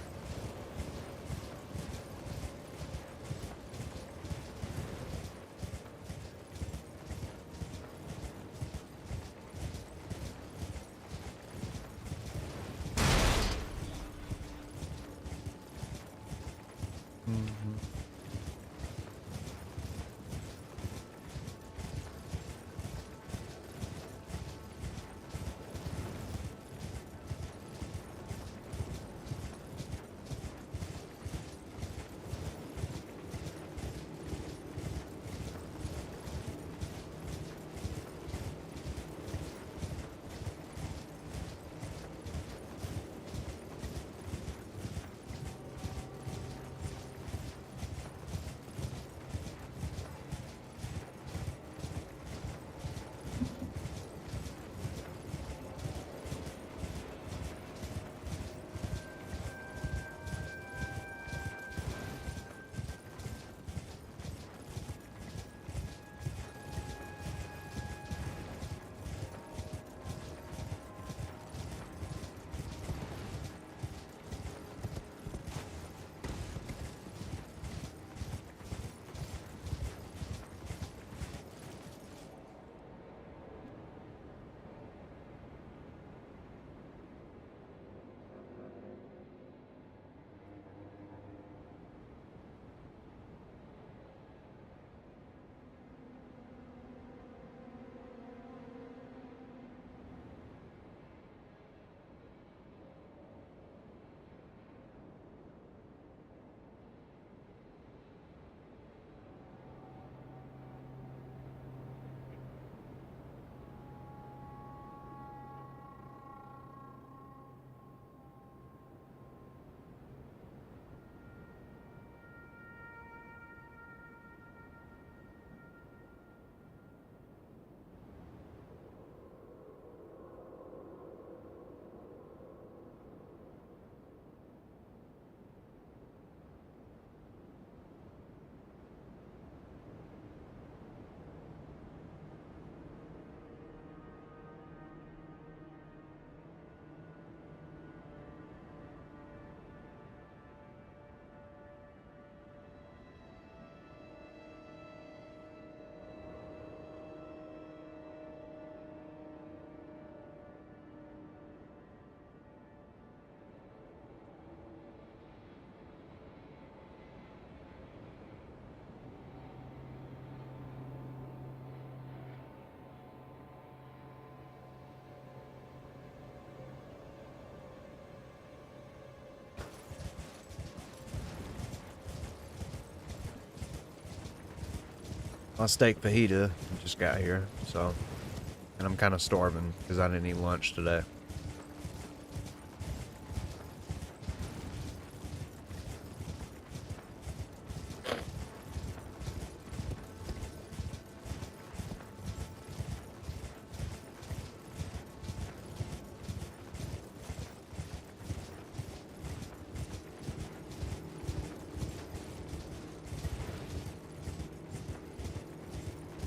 My steak fajita just got here, so, and I'm kind of starving because I didn't eat lunch today.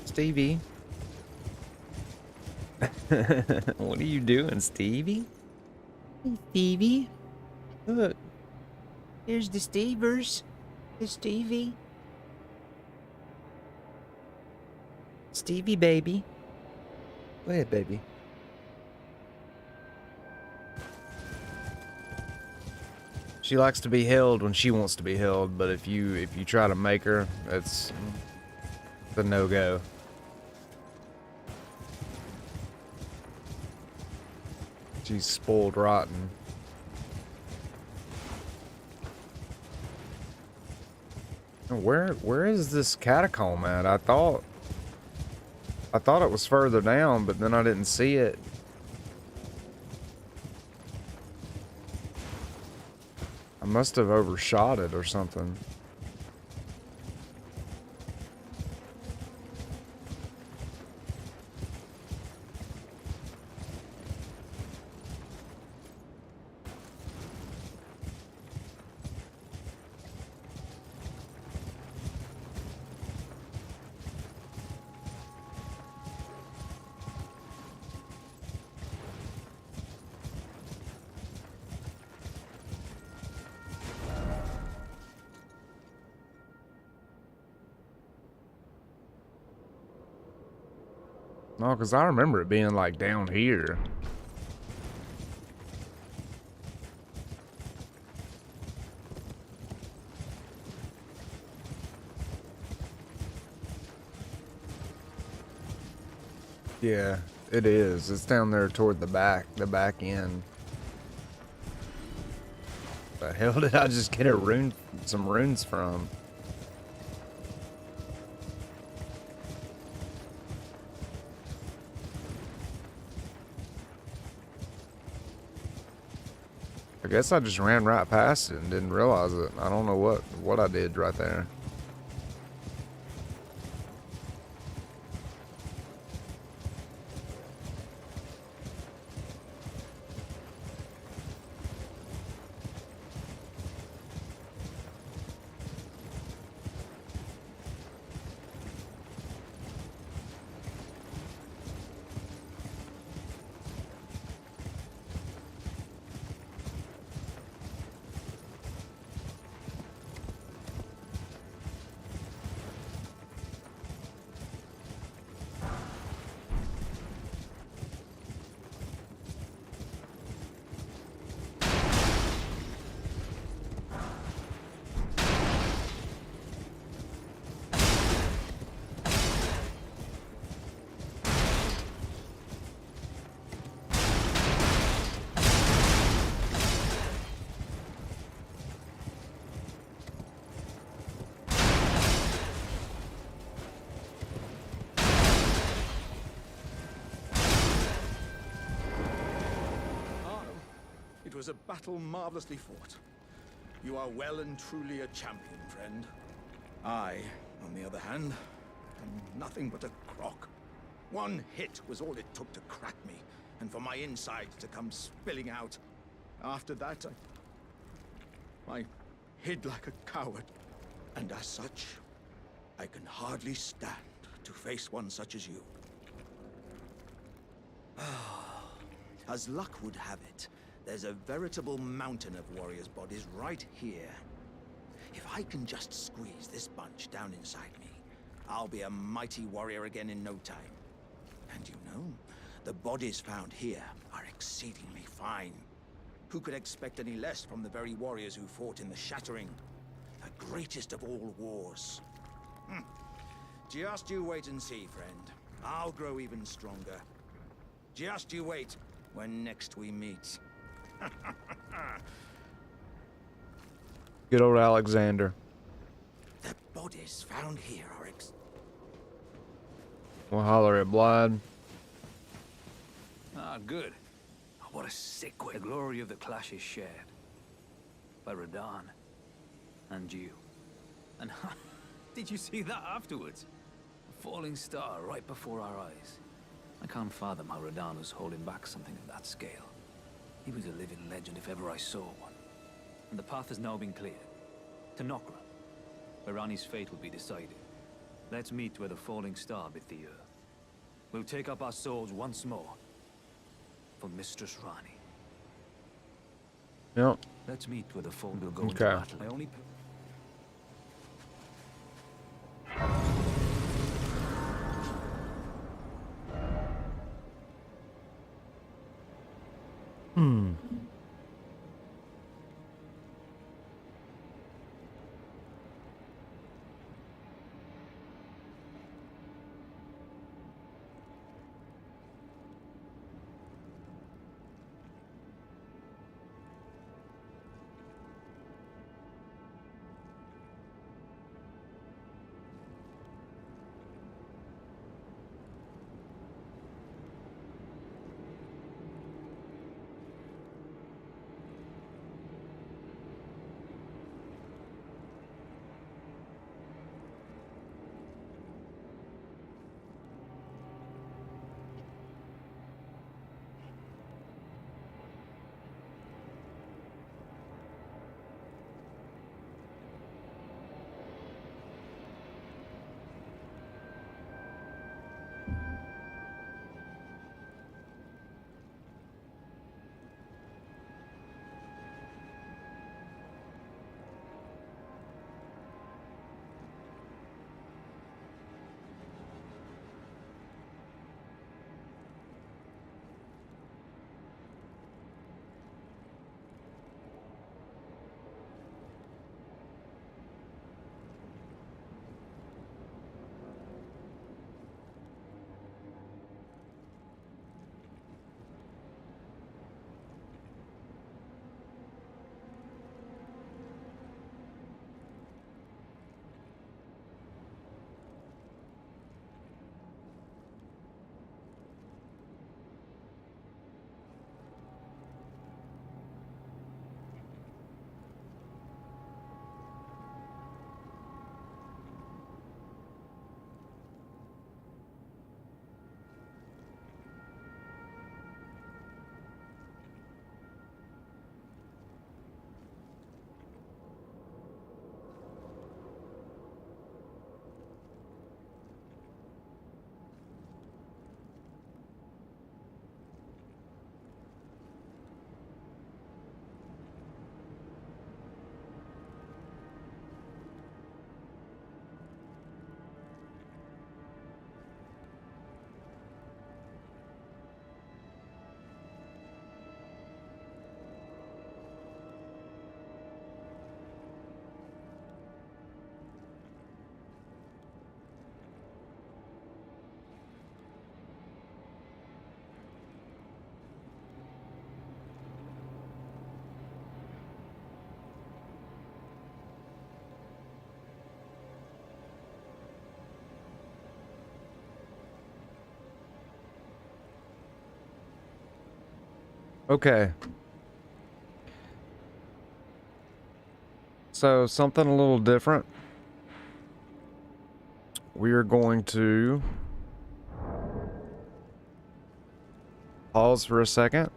Stevie. What are you doing, Stevie? Hey, Stevie. Look. Here's the Stevers. The Stevie. Stevie, baby. Go ahead, baby. She likes to be held when she wants to be held, but if you try to make her, it's a no-go. She's spoiled rotten. Where is this catacomb at? I thought it was further down, but then I didn't see it. I must have overshot it or something. No, because I remember it being like down here. Yeah, it is. It's down there toward the back end. The hell did I just get some runes from? I guess I just ran right past it and didn't realize it. I don't know what I did right there. It was a battle marvelously fought. You are well and truly a champion, friend. I, on the other hand, am nothing but a crock. One hit was all it took to crack me, and for my insides to come spilling out. After that, I hid like a coward. And as such, I can hardly stand to face one such as you. As luck would have it, there's a veritable mountain of warriors' bodies right here. If I can just squeeze this bunch down inside me, I'll be a mighty warrior again in no time. And you know, the bodies found here are exceedingly fine. Who could expect any less from the very warriors who fought in the Shattering? The greatest of all wars. Just you wait and see, friend. I'll grow even stronger. Just you wait when next we meet. Good old Alexander. The bodies found here are We'll holler at Blood. Ah, good. Oh, what a sick way. The glory of the clash is shared. By RADAHN. And you. And did you see that afterwards? A falling star right before our eyes. I can't fathom how RADAHN was holding back something of that scale. He was a living legend if ever I saw one. And the path has now been cleared. To Nokra, where Ranni's fate will be decided. Let's meet where the falling star bit the earth. We'll take up our swords once more. For Mistress Ranni. Yep. Let's meet where the fallen will go Okay. into battle. I only... Okay. So, something a little different. We are going to pause for a second.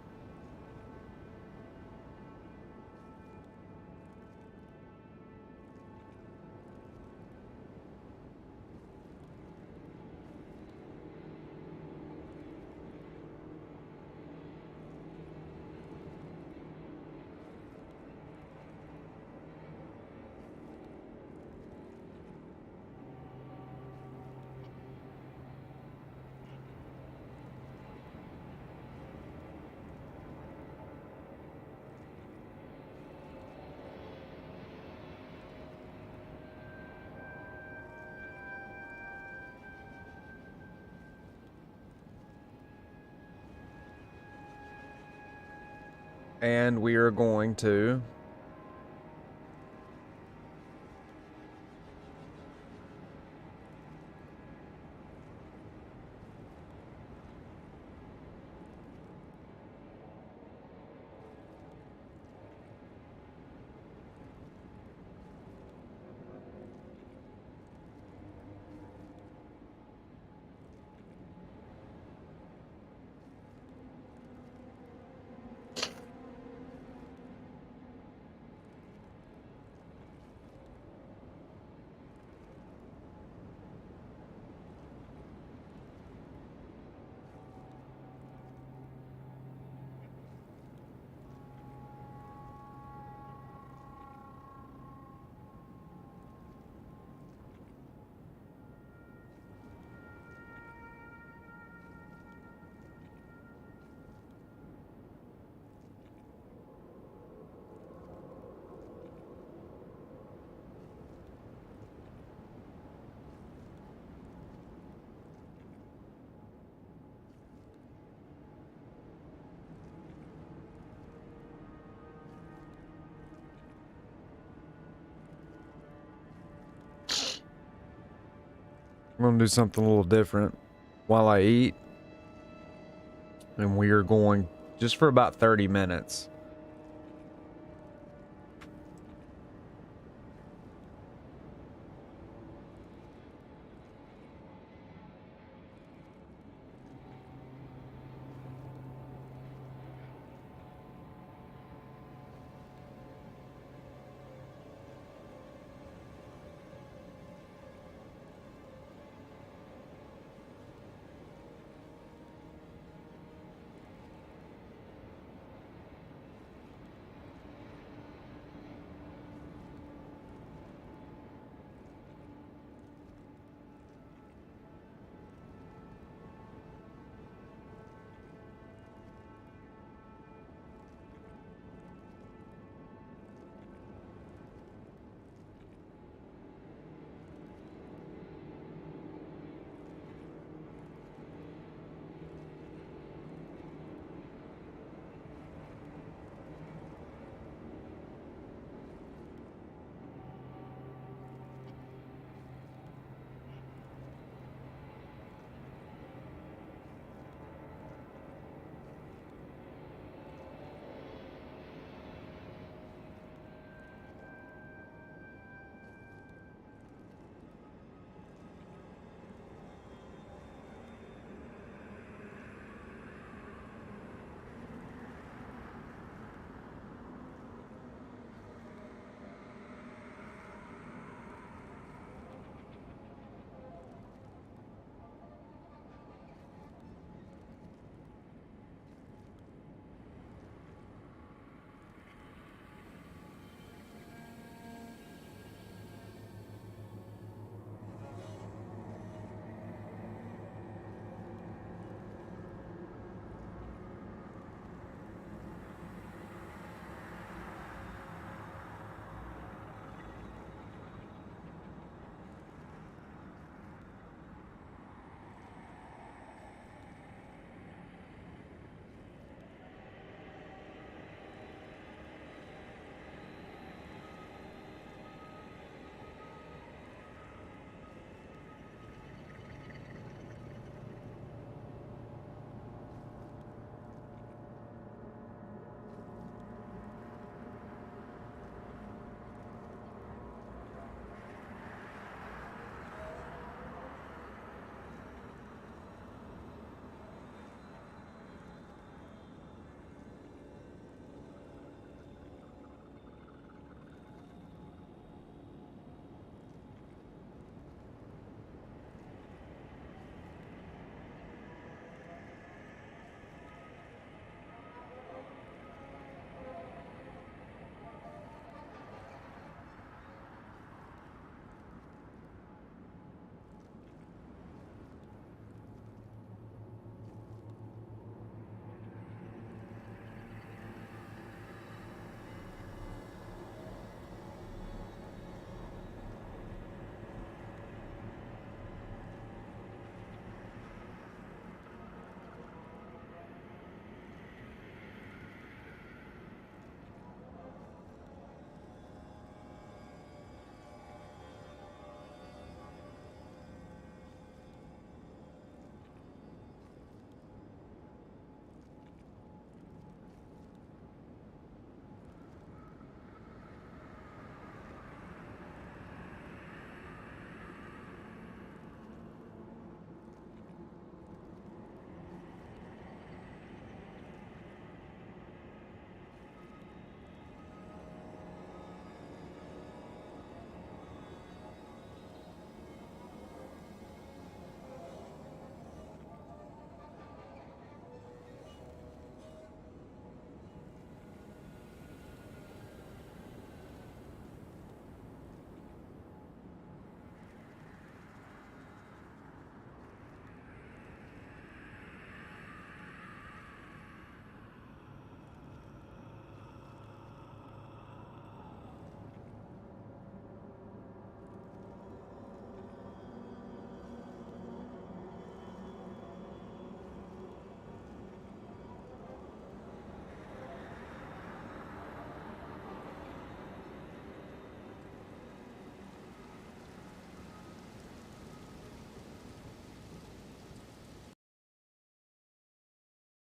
And we are going to gonna do something a little different while I eat. And we are going just for about 30 minutes.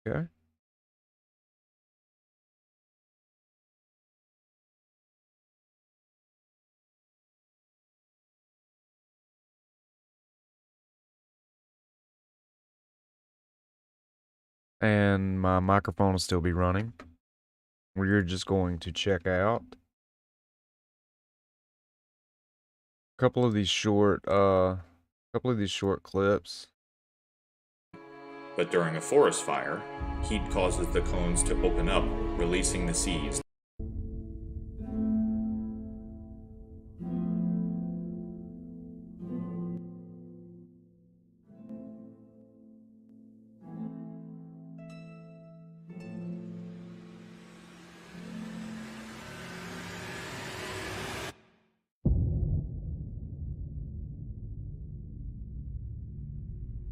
Okay. And my microphone will still be running. We're just going to check out a couple of these short clips. But during a forest fire, heat causes the cones to open up, releasing the seeds.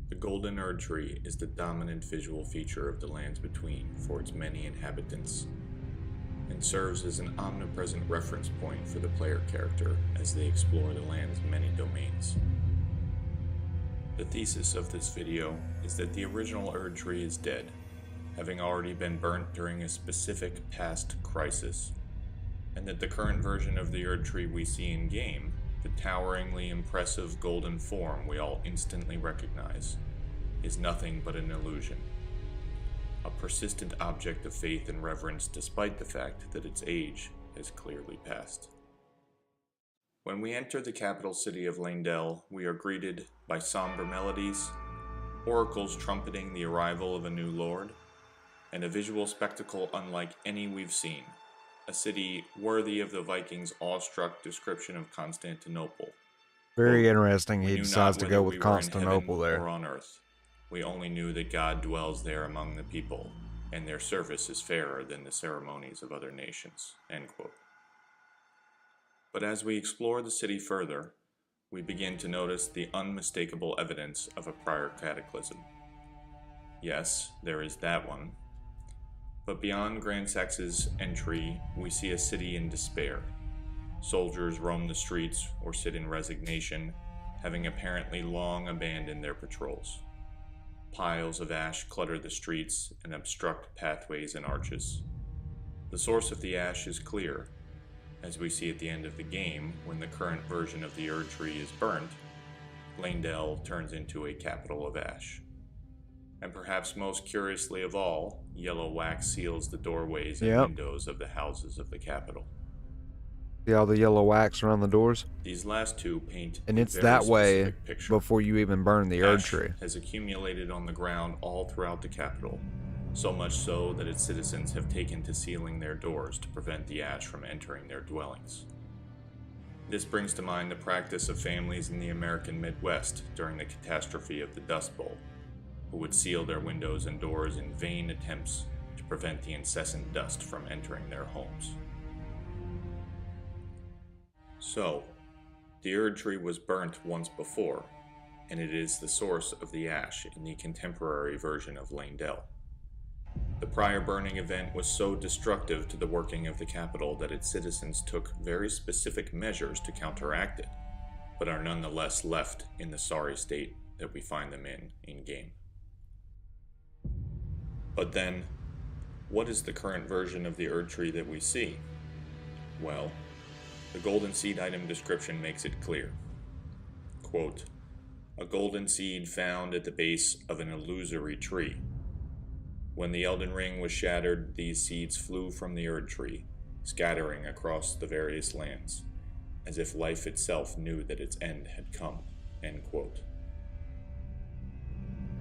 The golden Erd tree is the dominant visual feature of the lands between for its many inhabitants, and serves as an omnipresent reference point for the player character as they explore the land's many domains. The thesis of this video is that the original Erd tree is dead, having already been burnt during a specific past crisis, and that the current version of the Erd tree we see in-game, the toweringly impressive golden form we all instantly recognize, is nothing but an illusion. A persistent object of faith and reverence despite the fact that its age has clearly passed. When we enter the capital city of Leyndell, we are greeted by somber melodies, oracles trumpeting the arrival of a new lord, and a visual spectacle unlike any we've seen. A city worthy of the Vikings' awestruck description of Constantinople. Very Quote, interesting. "We He knew decides not to whether go we with were in heaven Constantinople there. or on earth. We only knew that God dwells there among the people, and their service is fairer than the ceremonies of other nations." End quote. But as we explore the city further, we begin to notice the unmistakable evidence of a prior cataclysm. Yes, there is that one. But beyond Grandsax's entry, we see a city in despair. Soldiers roam the streets or sit in resignation, having apparently long abandoned their patrols. Piles of ash clutter the streets and obstruct pathways and arches. The source of the ash is clear, as we see at the end of the game when the current version of the Erd tree is burnt. Leyndell turns into a capital of ash. And perhaps most curiously of all, yellow wax seals the doorways and windows of the houses of the capital. See all the yellow wax around the doors? These last two paint and a it's very that way specific picture. before you even burn the Erd Ash tree. has accumulated on the ground all throughout the capital, so much so that its citizens have taken to sealing their doors to prevent the ash from entering their dwellings. This brings to mind the practice of families in the American Midwest during the catastrophe of the Dust Bowl, who would seal their windows and doors in vain attempts to prevent the incessant dust from entering their homes. So, the Erd tree was burnt once before, and it is the source of the ash in the contemporary version of Leyndell. The prior burning event was so destructive to the working of the capital that its citizens took very specific measures to counteract it, but are nonetheless left in the sorry state that we find them in game. But then, what is the current version of the Erd tree that we see? Well, the golden seed item description makes it clear. Quote, "A golden seed found at the base of an illusory tree. When the Elden Ring was shattered, these seeds flew from the Erd tree, scattering across the various lands, as if life itself knew that its end had come." End quote.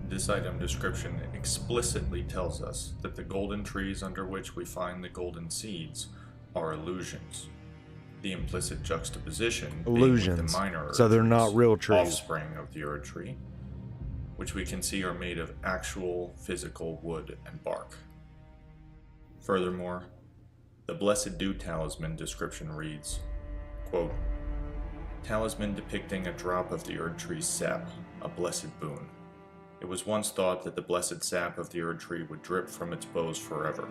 This item description explicitly tells us that the golden trees under which we find the golden seeds are illusions. The implicit juxtaposition being with the minor Erd so they're trees, not real trees. offspring of the Erd tree, which we can see are made of actual physical wood and bark. Furthermore, the Blessed Dew talisman description reads, quote, "Talisman depicting a drop of the Erd tree's sap, a blessed boon. It was once thought that the blessed sap of the Erd tree would drip from its boughs forever,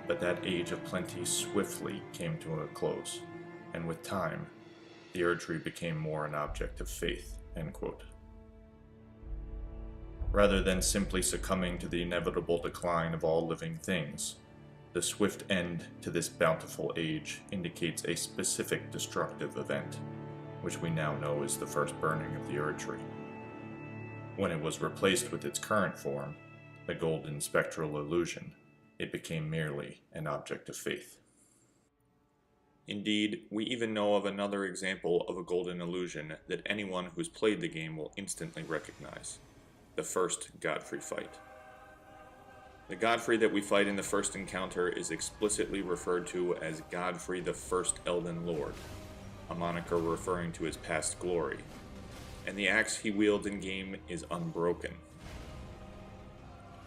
but that age of plenty swiftly came to a close, and with time, the Erd tree became more an object of faith." End quote. Rather than simply succumbing to the inevitable decline of all living things, the swift end to this bountiful age indicates a specific destructive event, which we now know is the first burning of the Erdtree. When it was replaced with its current form, the golden spectral illusion, it became merely an object of faith. Indeed, we even know of another example of a golden illusion that anyone who's played the game will instantly recognize: the first Godfrey fight. The Godfrey that we fight in the first encounter is explicitly referred to as Godfrey the First Elden Lord, a moniker referring to his past glory, and the axe he wields in game is unbroken.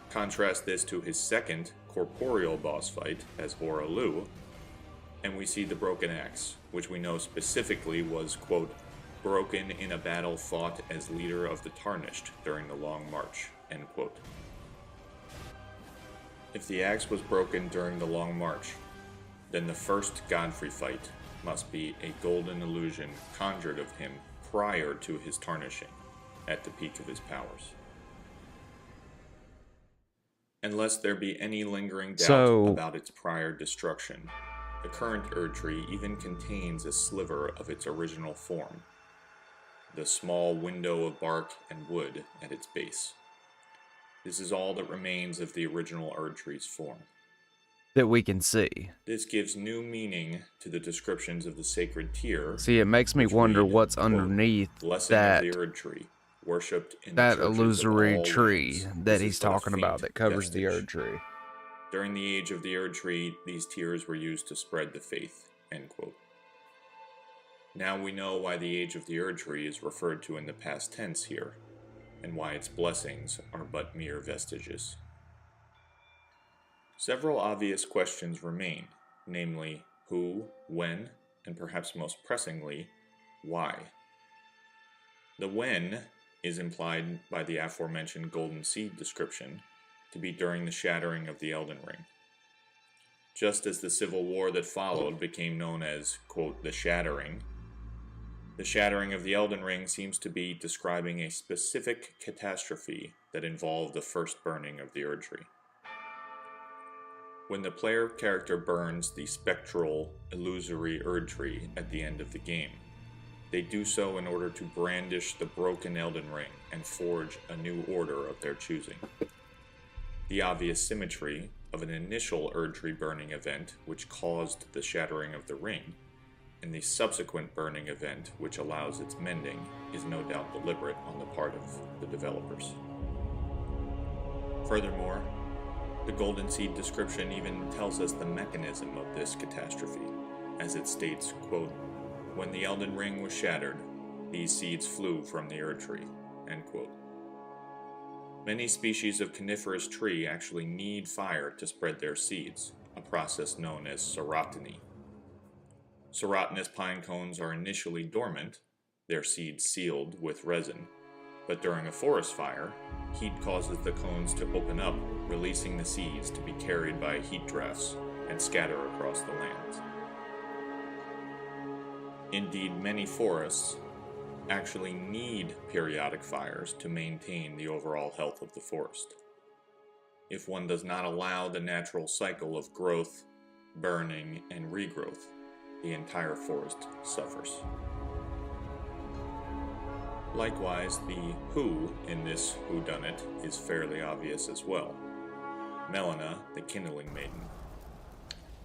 Contrast this to his second corporeal boss fight as Horalu, and we see the broken axe, which we know specifically was, quote, broken in a battle fought as leader of the Tarnished during the Long March, end quote. If the axe was broken during the Long March, then the first Godfrey fight must be a golden illusion conjured of him prior to his tarnishing, at the peak of his powers. Unless there be any lingering doubt about its prior destruction, the current Erdtree even contains a sliver of its original form, the small window of bark and wood at its base. This is all that remains of the original Erdtree's form. That we can see. This gives new meaning to the descriptions of the sacred tier. See, it makes me wonder what's underneath that Erdtree, worshipped in that the illusory tree lands. that he's talking about that covers the Erdtree. During the age of the Erdtree, these tiers were used to spread the faith, end quote. Now we know why the age of the Erdtree is referred to in the past tense here, and why its blessings are but mere vestiges. Several obvious questions remain, namely, who, when, and perhaps most pressingly, why. The when is implied by the aforementioned Golden Seed description to be during the shattering of the Elden Ring. Just as the civil war that followed became known as, quote, the Shattering of the Elden Ring seems to be describing a specific catastrophe that involved the first burning of the Erdtree. When the player character burns the spectral, illusory Erdtree at the end of the game, they do so in order to brandish the broken Elden Ring and forge a new order of their choosing. The obvious symmetry of an initial Erdtree burning event which caused the shattering of the ring, and the subsequent burning event which allows its mending, is no doubt deliberate on the part of the developers. Furthermore, the Golden Seed description even tells us the mechanism of this catastrophe, as it states, quote, when the Elden Ring was shattered, these seeds flew from the Erdtree, end quote. Many species of coniferous tree actually need fire to spread their seeds, a process known as serotiny. Serotinous pine cones are initially dormant, their seeds sealed with resin, but during a forest fire, heat causes the cones to open up, releasing the seeds to be carried by heat drafts and scatter across the lands. Indeed, many forests actually need periodic fires to maintain the overall health of the forest. If one does not allow the natural cycle of growth, burning, and regrowth, the entire forest suffers. Likewise, the who in this whodunit is fairly obvious as well. Melina, the Kindling Maiden.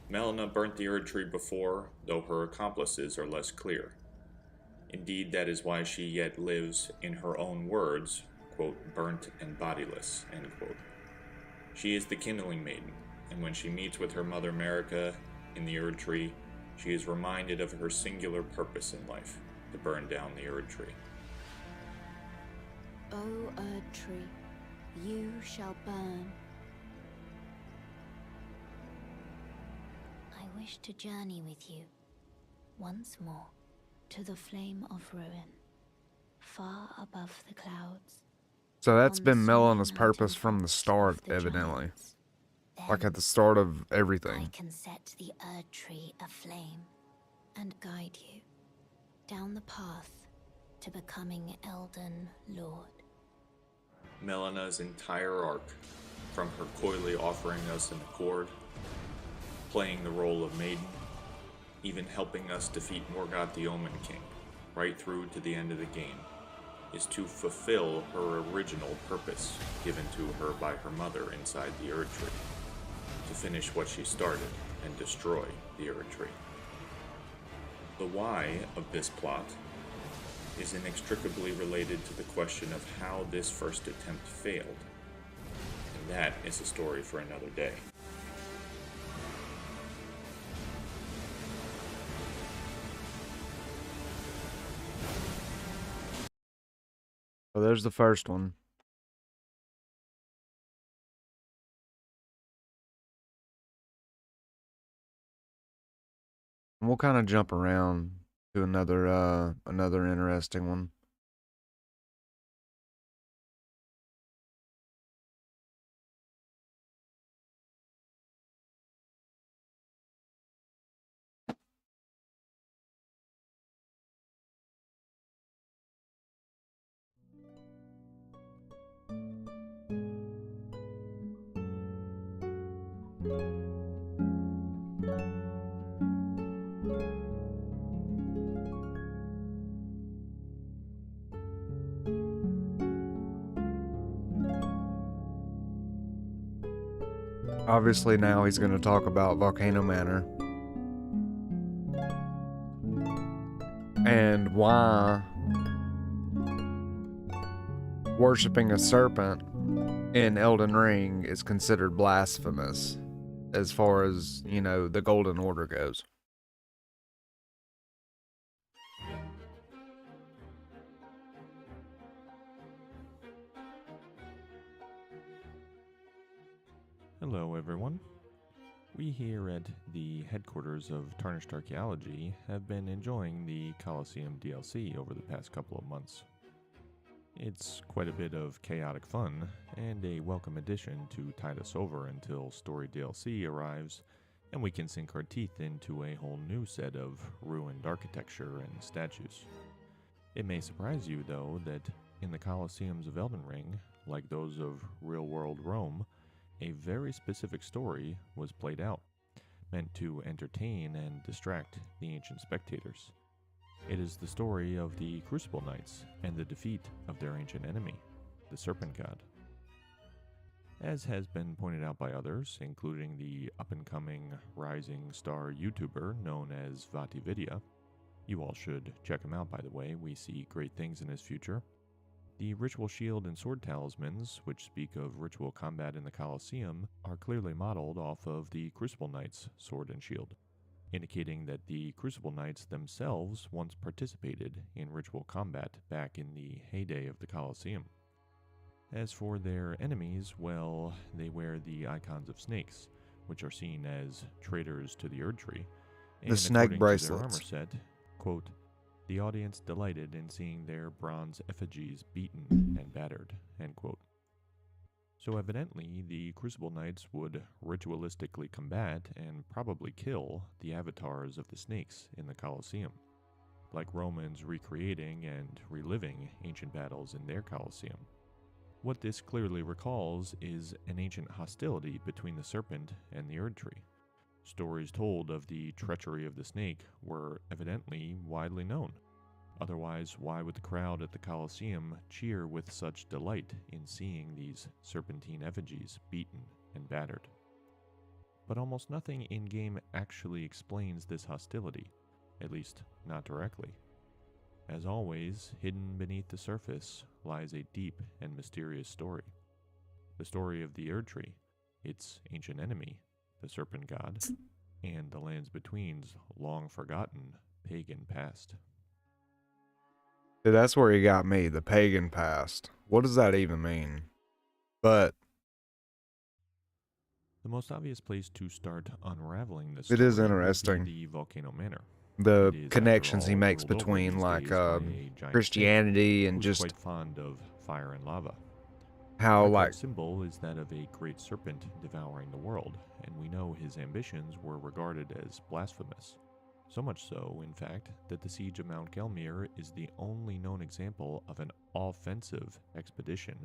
Melina burnt the Erdtree before, though her accomplices are less clear. Indeed, that is why she yet lives, in her own words, quote, burnt and bodiless, end quote. She is the Kindling Maiden, and when she meets with her mother Marika in the Erdtree, she is reminded of her singular purpose in life, to burn down the Erdtree. O Erdtree, you shall burn. I wish to journey with you, once more, to the flame of ruin, far above the clouds. So that's been Melina's purpose from the start, evidently. Like at the start of everything. I can set the Erdtree aflame and guide you down the path to becoming Elden Lord. Melena's entire arc, from her coyly offering us an accord, playing the role of maiden, even helping us defeat Morgoth the Omen King, right through to the end of the game, is to fulfill her original purpose given to her by her mother inside the Erd Tree, to finish what she started and destroy the Erd Tree. The why of this plot is inextricably related to the question of how this first attempt failed, and that is a story for another day. So there's the first one. And we'll kind of jump around to another interesting one. Obviously now he's going to talk about Volcano Manor and why worshipping a serpent in Elden Ring is considered blasphemous as far as, you know, the Golden Order goes. Hello everyone. We here at the headquarters of Tarnished Archaeology have been enjoying the Colosseum DLC over the past couple of months. It's quite a bit of chaotic fun, and a welcome addition to tide us over until Story DLC arrives, and we can sink our teeth into a whole new set of ruined architecture and statues. It may surprise you, though, that in the Colosseums of Elden Ring, like those of real-world Rome, a very specific story was played out, meant to entertain and distract the ancient spectators. It is the story of the Crucible Knights and the defeat of their ancient enemy, the Serpent God. As has been pointed out by others, including the up-and-coming rising star YouTuber known as VatiVidya, you all should check him out by the way, we see great things in his future. The ritual shield and sword talismans, which speak of ritual combat in the Colosseum, are clearly modeled off of the Crucible Knights' sword and shield, indicating that the Crucible Knights themselves once participated in ritual combat back in the heyday of the Colosseum. As for their enemies, well, they wear the icons of snakes, which are seen as traitors to the Erd Tree. And The snake bracelets. their armor set, quote, "The audience delighted in seeing their bronze effigies beaten and battered," end quote. So evidently, the Crucible Knights would ritualistically combat and probably kill the avatars of the snakes in the Colosseum, like Romans recreating and reliving ancient battles in their Colosseum. What this clearly recalls is an ancient hostility between the serpent and the Erd Tree. Stories told of the treachery of the snake were evidently widely known. Otherwise, why would the crowd at the Colosseum cheer with such delight in seeing these serpentine effigies beaten and battered? But almost nothing in-game actually explains this hostility, at least not directly. As always, hidden beneath the surface lies a deep and mysterious story. The story of the Erd Tree, its ancient enemy, the Serpent God, and the Lands Between's long-forgotten pagan past. Dude, that's where he got me, the pagan past. What does that even mean? But The most obvious place to start unraveling this it is story would be interesting. the Volcano Manor. The It is, after connections he all, makes ruled over between these like days by a giant Christianity snake and who's just quite fond of fire and lava. how Our like god's symbol is that of a great serpent devouring the world, and we know his ambitions were regarded as blasphemous. So much so, in fact, that the siege of Mount Gelmir is the only known example of an offensive expedition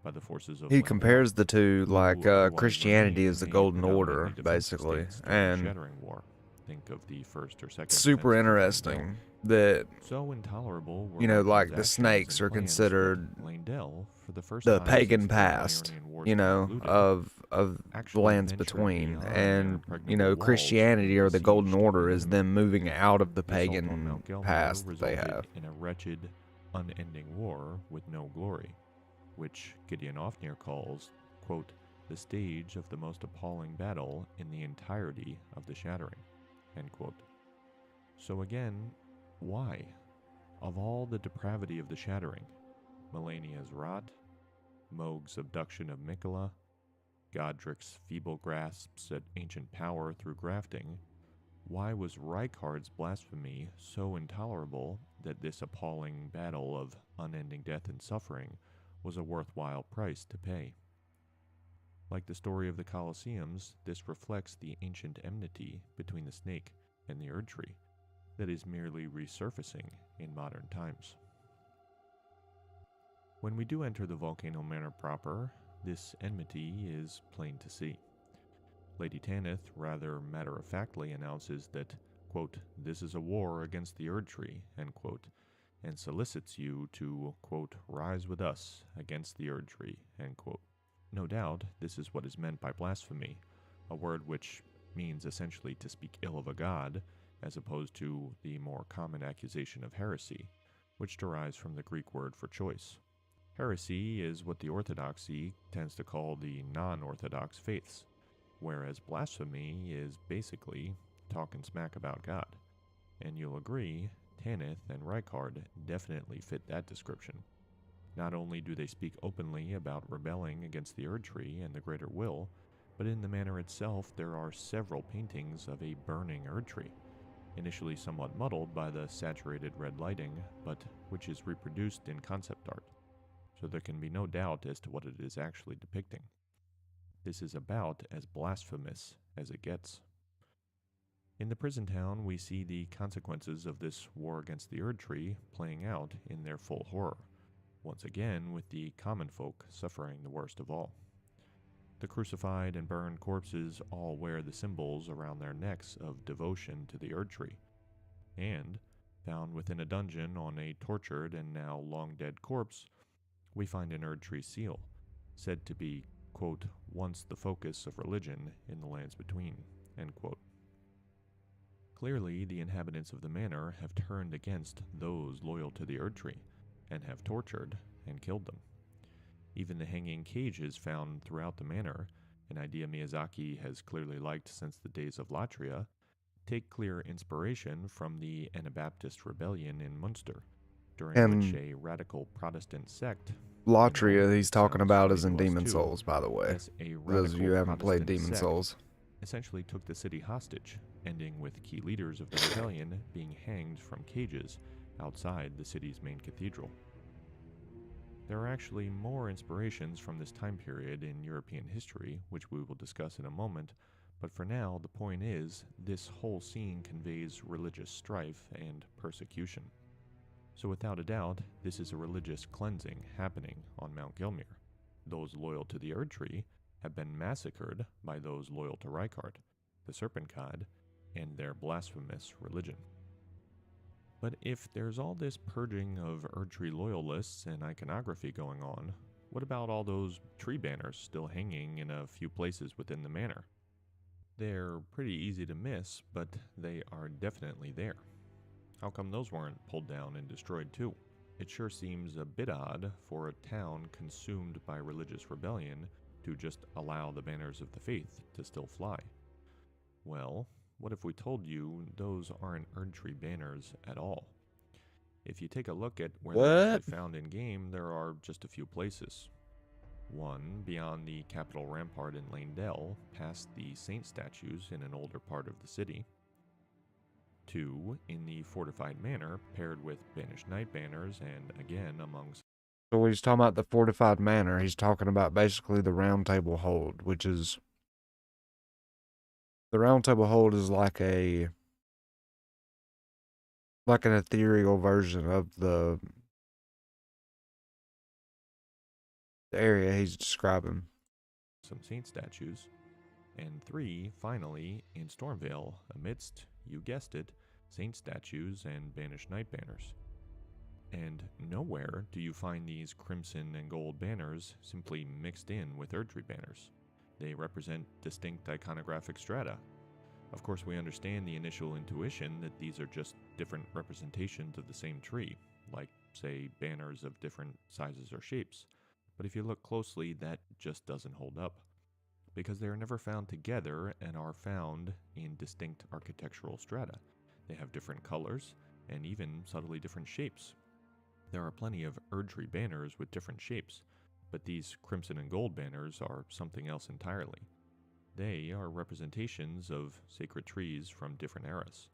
by the forces of He Lindell, compares the two who like otherwise Christianity remained is the a Golden predominantly Order, defensive basically, stance during the and Shattering War. Think of the first or second super offensive of interesting Lindell. that, So intolerable were you know, Rhonda's like the actions snakes and are plans considered that Lindell, for the first the time pagan since the past, Ionian Wars you know, concluded, of the actually lands ventured between, beyond their and you know, impregnable walls Christianity and or the Golden besieged Order the is enemy. them moving out of the The assault on pagan Mount Gelmir past that they resulted have. in a wretched, unending war with no glory, which Gideon Ofnir calls, quote, the stage of the most appalling battle in the entirety of the Shattering, end quote. So again, why? Of all the depravity of the Shattering, Melania's rot, Mohg's abduction of Mikola, Godric's feeble grasps at ancient power through grafting, why was Rykard's blasphemy so intolerable that this appalling battle of unending death and suffering was a worthwhile price to pay? Like the story of the Colosseums, this reflects the ancient enmity between the snake and the Erd Tree that is merely resurfacing in modern times. When we do enter the Volcano Manor proper, this enmity is plain to see. Lady Tanith rather matter-of-factly announces that, quote, this is a war against the Erd Tree, end quote, and solicits you to, quote, rise with us against the Erd Tree, end quote. No doubt, this is what is meant by blasphemy, a word which means essentially to speak ill of a god, as opposed to the more common accusation of heresy, which derives from the Greek word for choice. Heresy is what the Orthodoxy tends to call the non-Orthodox faiths, whereas blasphemy is basically talking smack about God. And you'll agree, Tanith and Rykard definitely fit that description. Not only do they speak openly about rebelling against the Erd Tree and the Greater Will, but in the manor itself there are several paintings of a burning Erd Tree, initially somewhat muddled by the saturated red lighting, but which is reproduced in concept art, so there can be no doubt as to what it is actually depicting. This is about as blasphemous as it gets. In the prison town, we see the consequences of this war against the Erd Tree playing out in their full horror, once again with the common folk suffering the worst of all. The crucified and burned corpses all wear the symbols around their necks of devotion to the Erd Tree, and, found within a dungeon on a tortured and now long-dead corpse, we find an Erd Tree seal, said to be, quote, once the focus of religion in the lands between, end quote. Clearly, the inhabitants of the manor have turned against those loyal to the Erd Tree, and have tortured and killed them. Even the hanging cages found throughout the manor, an idea Miyazaki has clearly liked since the days of Latria, take clear inspiration from the Anabaptist rebellion in Munster, during which a radical Protestant sect, Latria he's talking about is in to us Demon too, Souls, by the way. yes, a For those of you who haven't played Protestant Demon sect Souls. essentially took the city hostage, ending with key leaders of the rebellion being hanged from cages outside the city's main cathedral. There are actually more inspirations from this time period in European history, which we will discuss in a moment, but for now, the point is, this whole scene conveys religious strife and persecution. So without a doubt, this is a religious cleansing happening on Mount Gelmir. Those loyal to the Erd Tree have been massacred by those loyal to Rykard, the Serpent God, and their blasphemous religion. But if there's all this purging of Erd Tree loyalists and iconography going on, what about all those tree banners still hanging in a few places within the manor? They're pretty easy to miss, but they are definitely there. How come those weren't pulled down and destroyed too? It sure seems a bit odd for a town consumed by religious rebellion to just allow the banners of the faith to still fly. Well, what if we told you those aren't Erd Tree banners at all? If you take a look at where they're actually found in-game, there are just a few places. One, beyond the Capitol Rampart in Lindell, past the saint statues in an older part of the city. Two, in the fortified manor, paired with banished knight banners, and again amongst... So when he's talking about the fortified manor, he's talking about basically the Round Table Hold, which is... The Round Table Hold is like a Like an ethereal version of the area he's describing. Some saint statues. And 3, finally, in Stormvale, amidst, you guessed it, saint statues and banished knight banners. And nowhere do you find these crimson and gold banners simply mixed in with Erdtree banners. They represent distinct iconographic strata. Of course, we understand the initial intuition that these are just different representations of the same tree, like, say, banners of different sizes or shapes. But if you look closely, that just doesn't hold up, because they are never found together and are found in distinct architectural strata. They have different colors and even subtly different shapes. There are plenty of Erdtree banners with different shapes, but these crimson and gold banners are something else entirely. They are representations of sacred trees from different eras.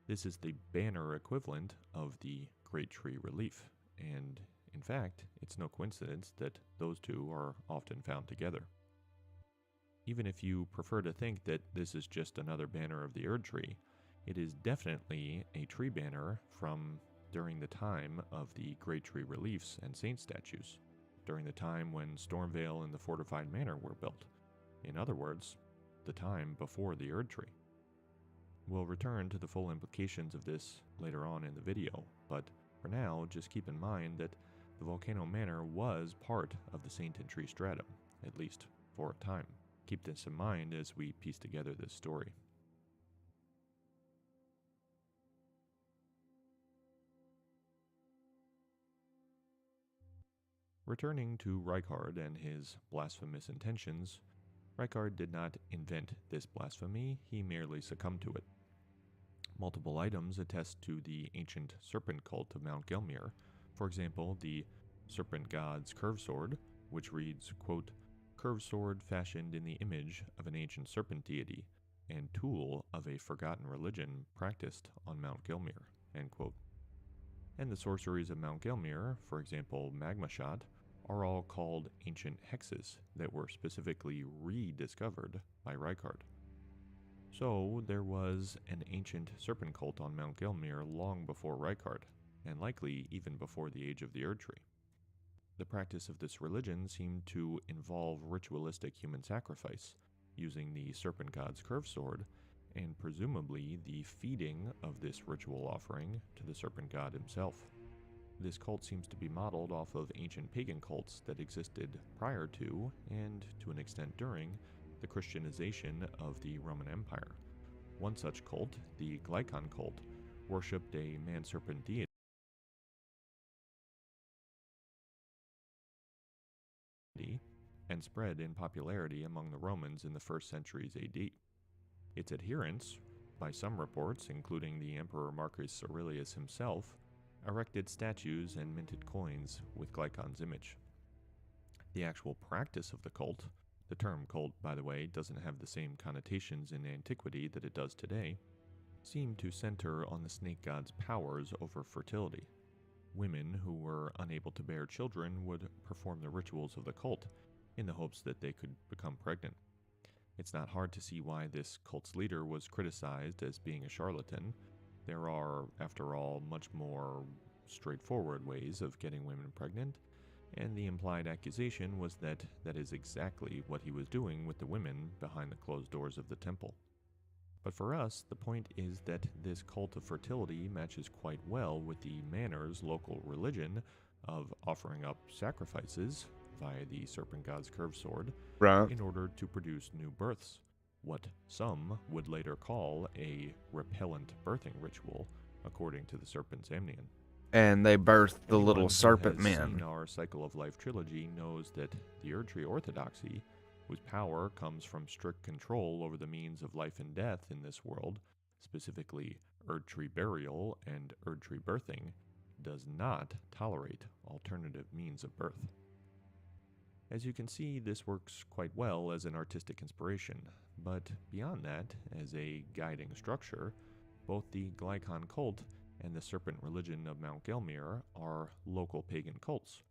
This is the banner equivalent of the Great Tree relief, and in fact, it's no coincidence that those two are often found together. Even if you prefer to think that this is just another banner of the Erdtree, it is definitely a tree banner from during the time of the Great Tree reliefs and saint statues, during the time when Stormvale and the fortified manor were built. In other words, the time before the Erdtree. We'll return to the full implications of this later on in the video, but for now, just keep in mind that the Volcano Manor was part of the Saint and Tree stratum, at least for a time. Keep this in mind as we piece together this story. Returning to Rykard and his blasphemous intentions, Rykard did not invent this blasphemy, he merely succumbed to it. Multiple items attest to the ancient serpent cult of Mount Gelmir. For example, the serpent god's curved sword, which reads, quote, "curved sword fashioned in the image of an ancient serpent deity, and tool of a forgotten religion practiced on Mount Gelmir," end quote. And the sorceries of Mount Gelmir, for example, Magma Shot, are all called ancient hexes that were specifically rediscovered by Rykard. So there was an ancient serpent cult on Mount Gelmir long before Rykard, and likely even before the age of the Erdtree. The practice of this religion seemed to involve ritualistic human sacrifice, using the serpent god's curved sword, and presumably the feeding of this ritual offering to the serpent god himself. This cult seems to be modeled off of ancient pagan cults that existed prior to, and to an extent during, the Christianization of the Roman Empire. One such cult, the Glycon cult, worshipped a man-serpent deity and spread in popularity among the Romans in the 1st centuries AD. Its adherents, by some reports, including the Emperor Marcus Aurelius himself, erected statues and minted coins with Glycon's image. The actual practice of the cult, the term cult, by the way, doesn't have the same connotations in antiquity that it does today, seemed to center on the snake god's powers over fertility. Women who were unable to bear children would perform the rituals of the cult in the hopes that they could become pregnant. It's not hard to see why this cult's leader was criticized as being a charlatan. There are, after all, much more straightforward ways of getting women pregnant, and the implied accusation was that that is exactly what he was doing with the women behind the closed doors of the temple. But for us, the point is that this cult of fertility matches quite well with the manor's local religion of offering up sacrifices via the serpent god's curved sword in order to produce new births, what some would later call a repellent birthing ritual, according to the serpent's Amnion. And they birthed the Anyone little who serpent has men. seen our Cycle of Life trilogy knows that the Erdtree orthodoxy, whose power comes from strict control over the means of life and death in this world, specifically Erdtree burial and Erdtree birthing, does not tolerate alternative means of birth. As you can see, this works quite well as an artistic inspiration, but beyond that, as a guiding structure, both the Glycon cult and the serpent religion of Mount Gelmir are local pagan cults,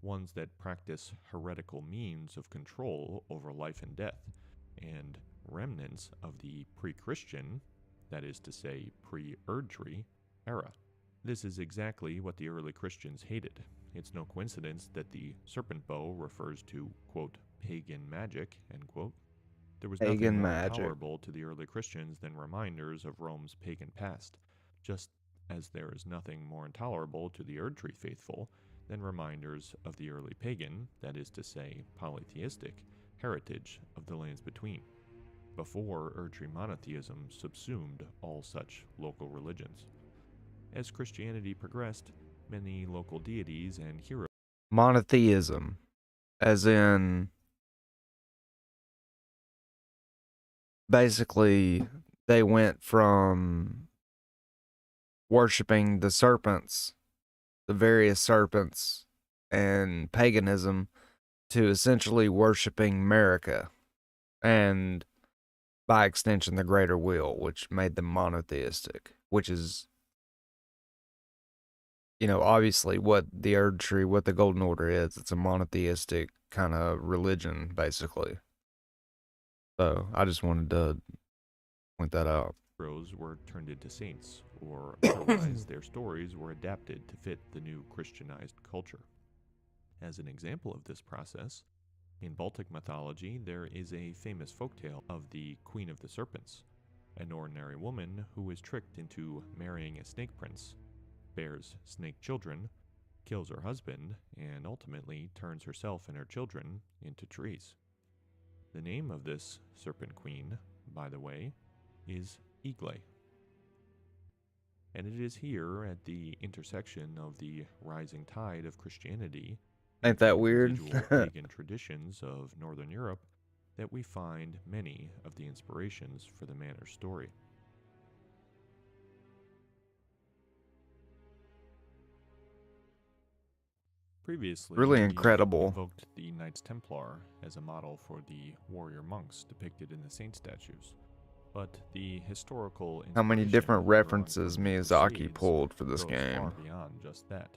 ones that practice heretical means of control over life and death, and remnants of the pre-Christian, that is to say pre-Erdtree, era. This is exactly what the early Christians hated. It's no coincidence that the serpent bow refers to, quote, pagan magic, end quote. There was nothing Pagan more magic. intolerable to the early Christians than reminders of Rome's pagan past, just as there is nothing more intolerable to the Erdtree faithful than reminders of the early pagan, that is to say, polytheistic, heritage of the lands between, before Erdtree monotheism subsumed all such local religions. As Christianity progressed, many local deities and heroes. Monotheism, as in basically they went from worshiping the serpents, the various serpents, and paganism to essentially worshiping America and by extension the greater will, which made them monotheistic, which is, you know, obviously what the Erdtree, what the Golden Order is. It's a monotheistic kind of religion, basically. So I just wanted to point that out. Heroes were turned into saints, or otherwise their stories were adapted to fit the new Christianized culture. As an example of this process, in Baltic mythology there is a famous folktale of the Queen of the Serpents, an ordinary woman who is tricked into marrying a snake prince, bears snake children, kills her husband, and ultimately turns herself and her children into trees. The name of this serpent queen, by the way, is Igle. And it is here at the intersection of the rising tide of Christianity Ain't that weird? pagan traditions of Northern Europe that we find many of the inspirations for the Manor story. Previously, Really we incredible. invoked the Knights Templar as a model for the warrior monks depicted in the saint statues. But the historical How many inspiration different drawn references from the Miyazaki Crusades pulled for this goes far game. beyond just that.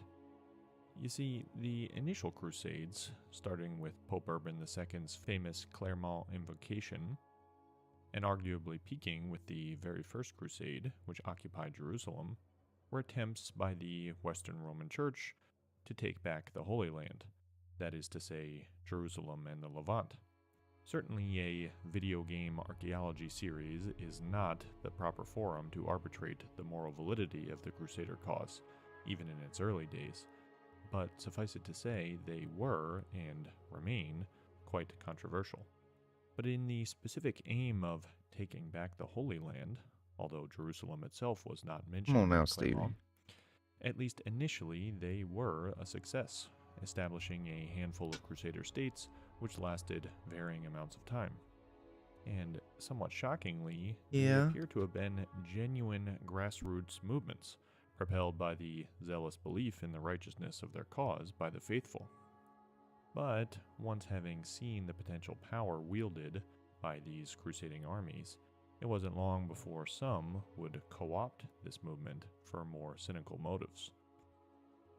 You see, the initial Crusades, starting with Pope Urban II's famous Clermont invocation, and arguably peaking with the very first Crusade, which occupied Jerusalem, were attempts by the Western Roman Church to take back the Holy Land, that is to say, Jerusalem and the Levant. Certainly a video game archaeology series is not the proper forum to arbitrate the moral validity of the Crusader cause, even in its early days, but suffice it to say they were, and remain, quite controversial. But in the specific aim of taking back the Holy Land, although Jerusalem itself was not mentioned Come on now, in Stevie. Clermont, at least initially they were a success, establishing a handful of Crusader states which lasted varying amounts of time. And somewhat shockingly, they appear to have been genuine grassroots movements, propelled by the zealous belief in the righteousness of their cause by the faithful. But once having seen the potential power wielded by these crusading armies, it wasn't long before some would co-opt this movement for more cynical motives.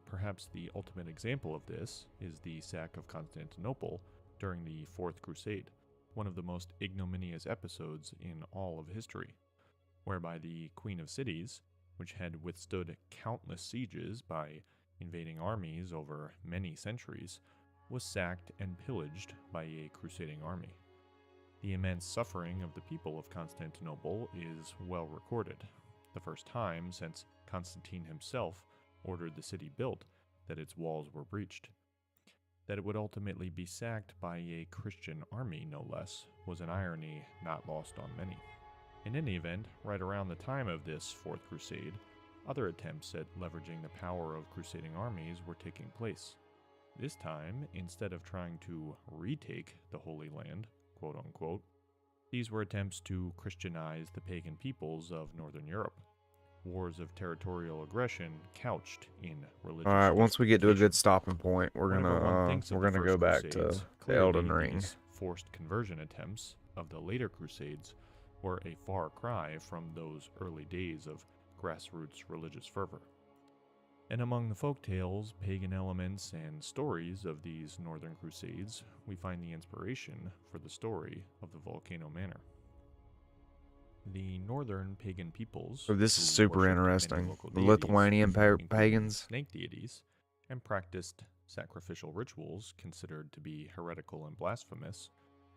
Perhaps the ultimate example of this is the sack of Constantinople during the Fourth Crusade, one of the most ignominious episodes in all of history, whereby the Queen of Cities, which had withstood countless sieges by invading armies over many centuries, was sacked and pillaged by a crusading army. The immense suffering of the people of Constantinople is well recorded, the first time since Constantine himself ordered the city built that its walls were breached. That it would ultimately be sacked by a Christian army, no less, was an irony not lost on many. In any event, right around the time of this Fourth Crusade, other attempts at leveraging the power of crusading armies were taking place. This time, instead of trying to retake the Holy Land, quote unquote, these were attempts to Christianize the pagan peoples of Northern Europe. Wars of territorial aggression couched in religious. All right, once we get to a good justification. stopping point, we're Whenever one thinks of the gonna First go back to Crusades, the clearly Elden Ring. these forced conversion attempts of the later Crusades were a far cry from those early days of grassroots religious fervor. And among the folk tales, pagan elements, and stories of these Northern Crusades, we find the inspiration for the story of the Volcano Manor. the northern pagan peoples. So this is who super worshipped many interesting. local The deities, Lithuanian including pagans. snake deities, and practiced sacrificial rituals considered to be heretical and blasphemous,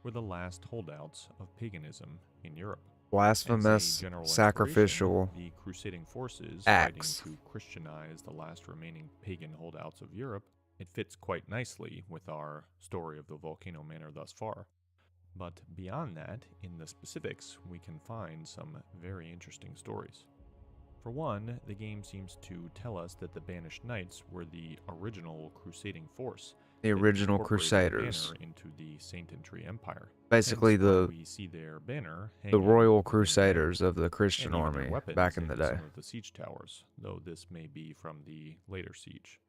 were the last holdouts of paganism in Europe. Blasphemous, As a general sacrificial inspiration, the crusading forces acts. fighting to Christianize the last remaining pagan holdouts of Europe, it fits quite nicely with our story of the Volcano Manor thus far. But beyond that, in the specifics, we can find some very interesting stories. For one, the game seems to tell us that the Banished Knights were the original crusading force. The original that incorporated Crusaders. the banner into the Saint and Tree Empire. Basically Hence why the we see their banner the hanging Royal within Crusaders their- of the Christian and even their army weapons back in the day. some of the siege towers, though this may be from the later siege.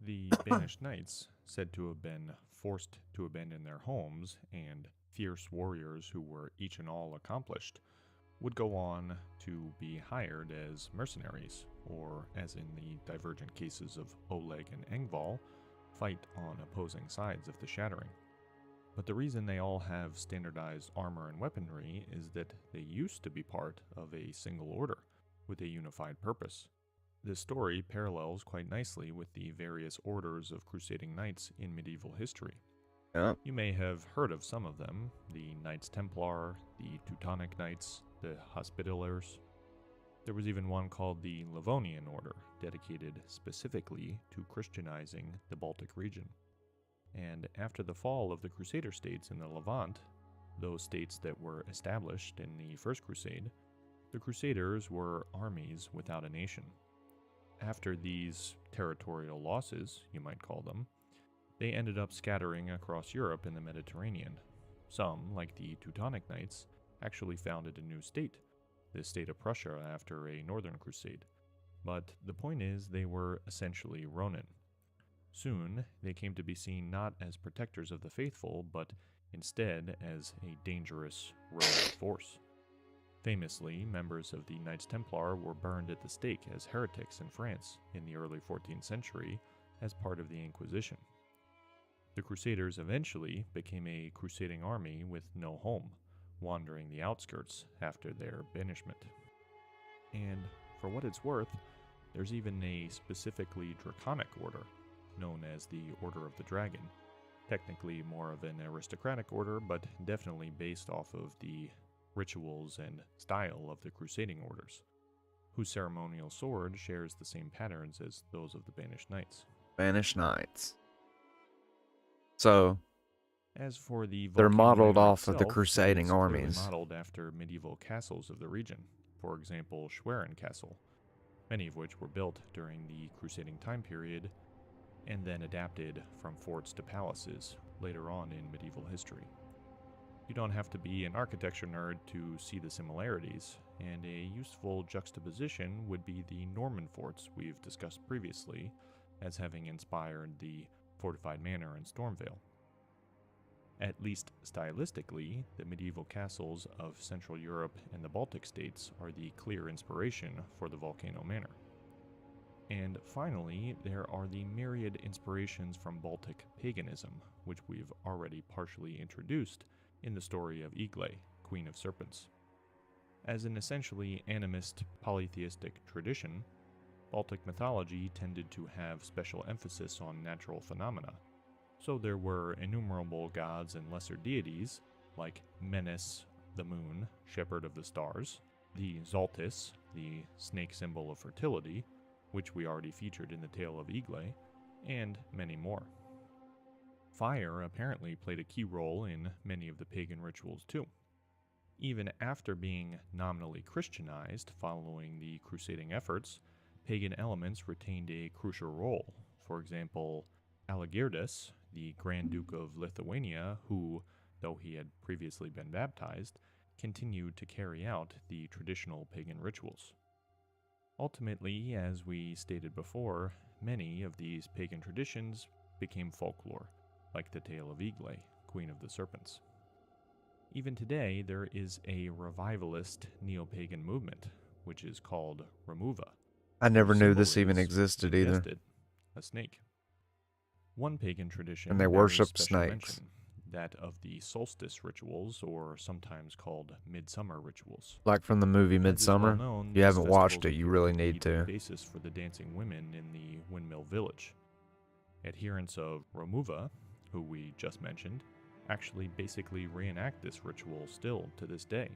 The Banished Knights, said to have been forced to abandon their homes, and fierce warriors who were each and all accomplished, would go on to be hired as mercenaries, or, as in the divergent cases of Oleg and Engval, fight on opposing sides of the Shattering. But the reason they all have standardized armor and weaponry is that they used to be part of a single order, with a unified purpose. This story parallels quite nicely with the various orders of crusading knights in medieval history. Yeah. You may have heard of some of them: the Knights Templar, the Teutonic Knights, the Hospitallers. There was even one called the Livonian Order, dedicated specifically to Christianizing the Baltic region. And after the fall of the Crusader states in the Levant, those states that were established in the First Crusade, the Crusaders were armies without a nation. After these territorial losses, you might call them, they ended up scattering across Europe and the Mediterranean. Some, like the Teutonic Knights, actually founded a new state, the state of Prussia, after a northern crusade. But the point is, they were essentially Ronin. Soon, they came to be seen not as protectors of the faithful, but instead as a dangerous rogue force. Famously, members of the Knights Templar were burned at the stake as heretics in France in the early 14th century as part of the Inquisition. The Crusaders eventually became a crusading army with no home, wandering the outskirts after their banishment. And for what it's worth, there's even a specifically draconic order, known as the Order of the Dragon, technically more of an aristocratic order, but definitely based off of the rituals and style of the crusading orders, whose ceremonial sword shares the same patterns as those of the Banished Knights. Banished Knights. So, as for the they're Volcano modeled Manor off of the itself, crusading it's clearly armies. modeled after medieval castles of the region, for example, Schwerin Castle, many of which were built during the crusading time period and then adapted from forts to palaces later on in medieval history. You don't have to be an architecture nerd to see the similarities, and a useful juxtaposition would be the Norman forts we've discussed previously as having inspired the fortified manor in Stormvale. At least stylistically, the medieval castles of Central Europe and the Baltic states are the clear inspiration for the Volcano Manor. And finally, there are the myriad inspirations from Baltic paganism, which we've already partially introduced in the story of Igle, Queen of Serpents. As an essentially animist polytheistic tradition, Baltic mythology tended to have special emphasis on natural phenomena, so there were innumerable gods and lesser deities, like Menes, the moon, shepherd of the stars, the Zaltis, the snake symbol of fertility, which we already featured in the tale of Igle, and many more. Fire apparently played a key role in many of the pagan rituals too. Even after being nominally Christianized following the crusading efforts, pagan elements retained a crucial role. For example, Aligirdas, the Grand Duke of Lithuania, who, though he had previously been baptized, continued to carry out the traditional pagan rituals. Ultimately, as we stated before, many of these pagan traditions became folklore, like the tale of Igle, Queen of the Serpents. Even today, there is a revivalist neo-pagan movement, which is called Remuva. I never whose knew symbol this even is, existed you either. guessed it, a snake. One pagan tradition And they bears worship special snakes. mention, that of the solstice rituals, or sometimes called midsummer rituals. Like from the movie As is Midsummer. well known, If you these haven't watched festivals it, you appear really to need be to. the basis for the dancing women in the Windmill Village. Adherents of Romuva, who we just mentioned, actually basically reenact this ritual still to this day.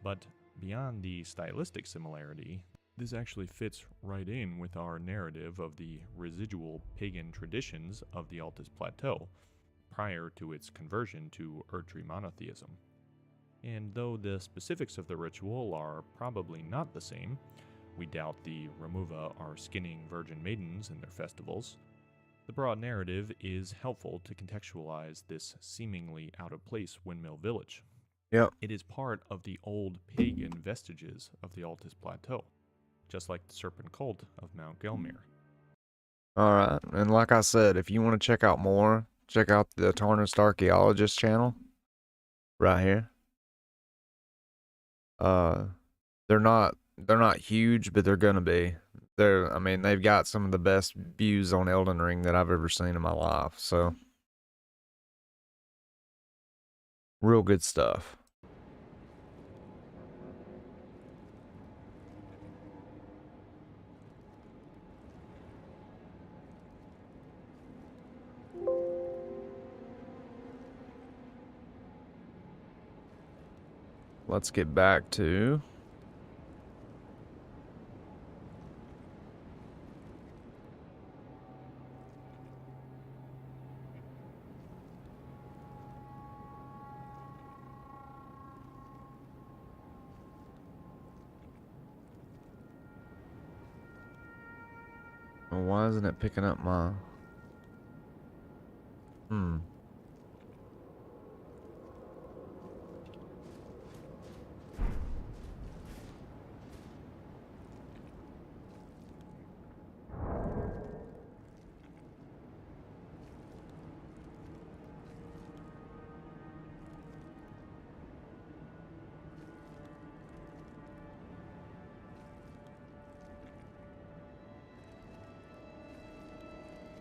But beyond the stylistic similarity, this actually fits right in with our narrative of the residual pagan traditions of the Altus Plateau prior to its conversion to Erdtree monotheism. And though the specifics of the ritual are probably not the same, we doubt the Remuva are skinning virgin maidens in their festivals, the broad narrative is helpful to contextualize this seemingly out-of-place windmill village. Yep. It is part of the old pagan vestiges of the Altus Plateau, just like the serpent cult of Mount Gelmir. Alright, and like I said, if you want to check out more, check out the Tarnished Archaeologist channel. Right here. They're not huge, but they're gonna be. I mean, they've got some of the best views on Elden Ring that I've ever seen in my life, so. Real good stuff. Let's get back to why isn't it picking up my...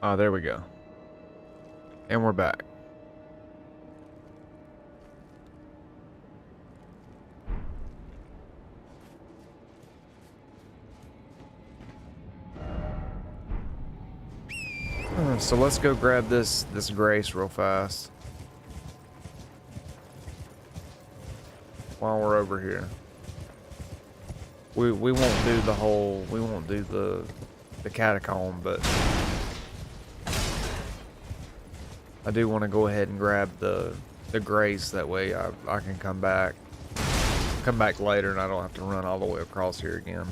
Oh, there we go. And we're back. So let's go grab this Grace real fast. While we're over here. We won't do the whole, we won't do the catacomb, but I do want to go ahead and grab the Grace, that way I can come back later and I don't have to run all the way across here again.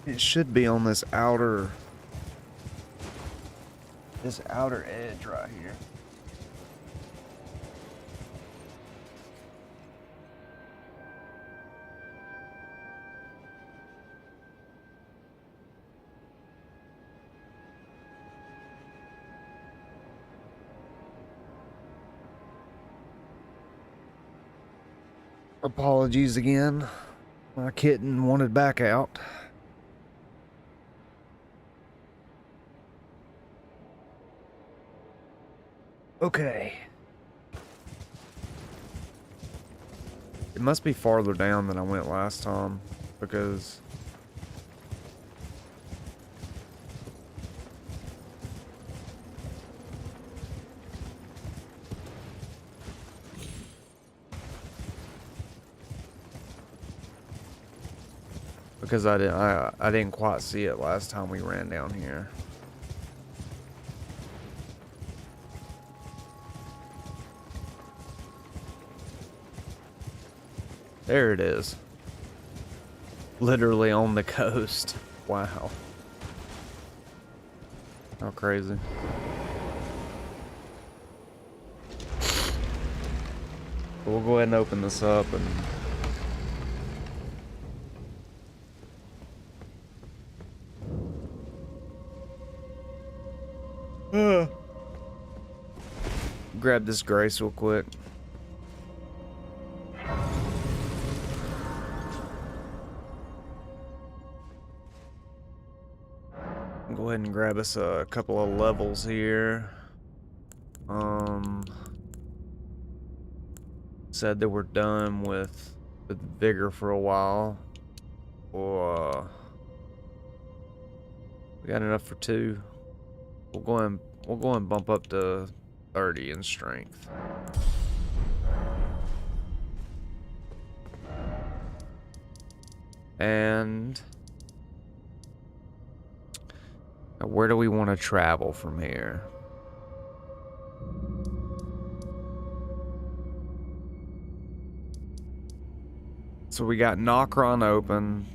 It should be on this outer edge right here. Apologies again. My kitten wanted back out. Okay. It must be farther down than I went last time, because I didn't quite see it last time we ran down here. There it is. Literally on the coast. Wow. How crazy. We'll go ahead and open this up and grab this grace real quick. Go ahead and grab us a couple of levels here. Said that we're done with vigor for a while. Or we got enough for 2. We'll go and bump up to 30 in strength. And now where do we want to travel from here? So we got Nokron open.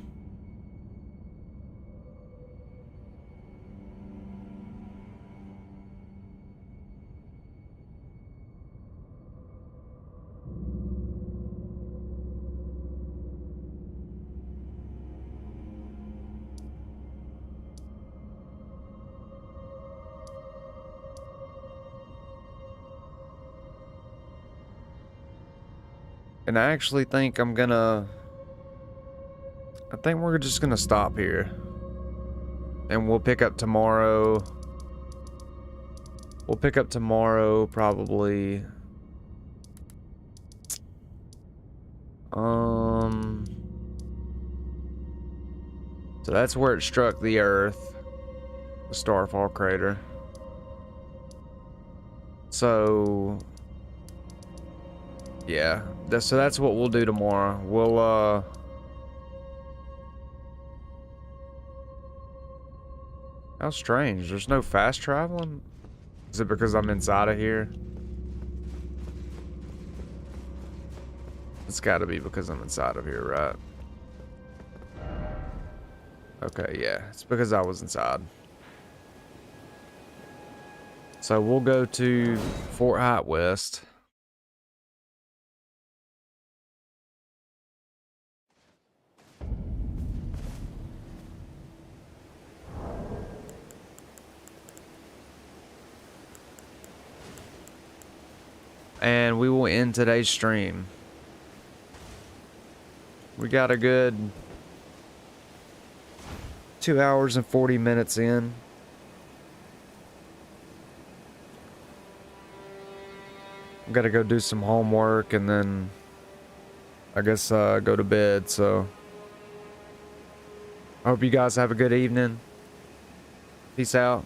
And I actually think I think we're just gonna stop here. And we'll pick up tomorrow. We'll pick up tomorrow, probably. So that's where it struck the Earth. The Starfall crater. So yeah, so that's what we'll do tomorrow. We'll how strange. There's no fast traveling? Is it because I'm inside of here? It's gotta be because I'm inside of here, right? Okay, yeah. It's because I was inside. So we'll go to Fort High West. And we will end today's stream. We got a good 2 hours and 40 minutes in. I've got to go do some homework and then I guess go to bed. So I hope you guys have a good evening. Peace out.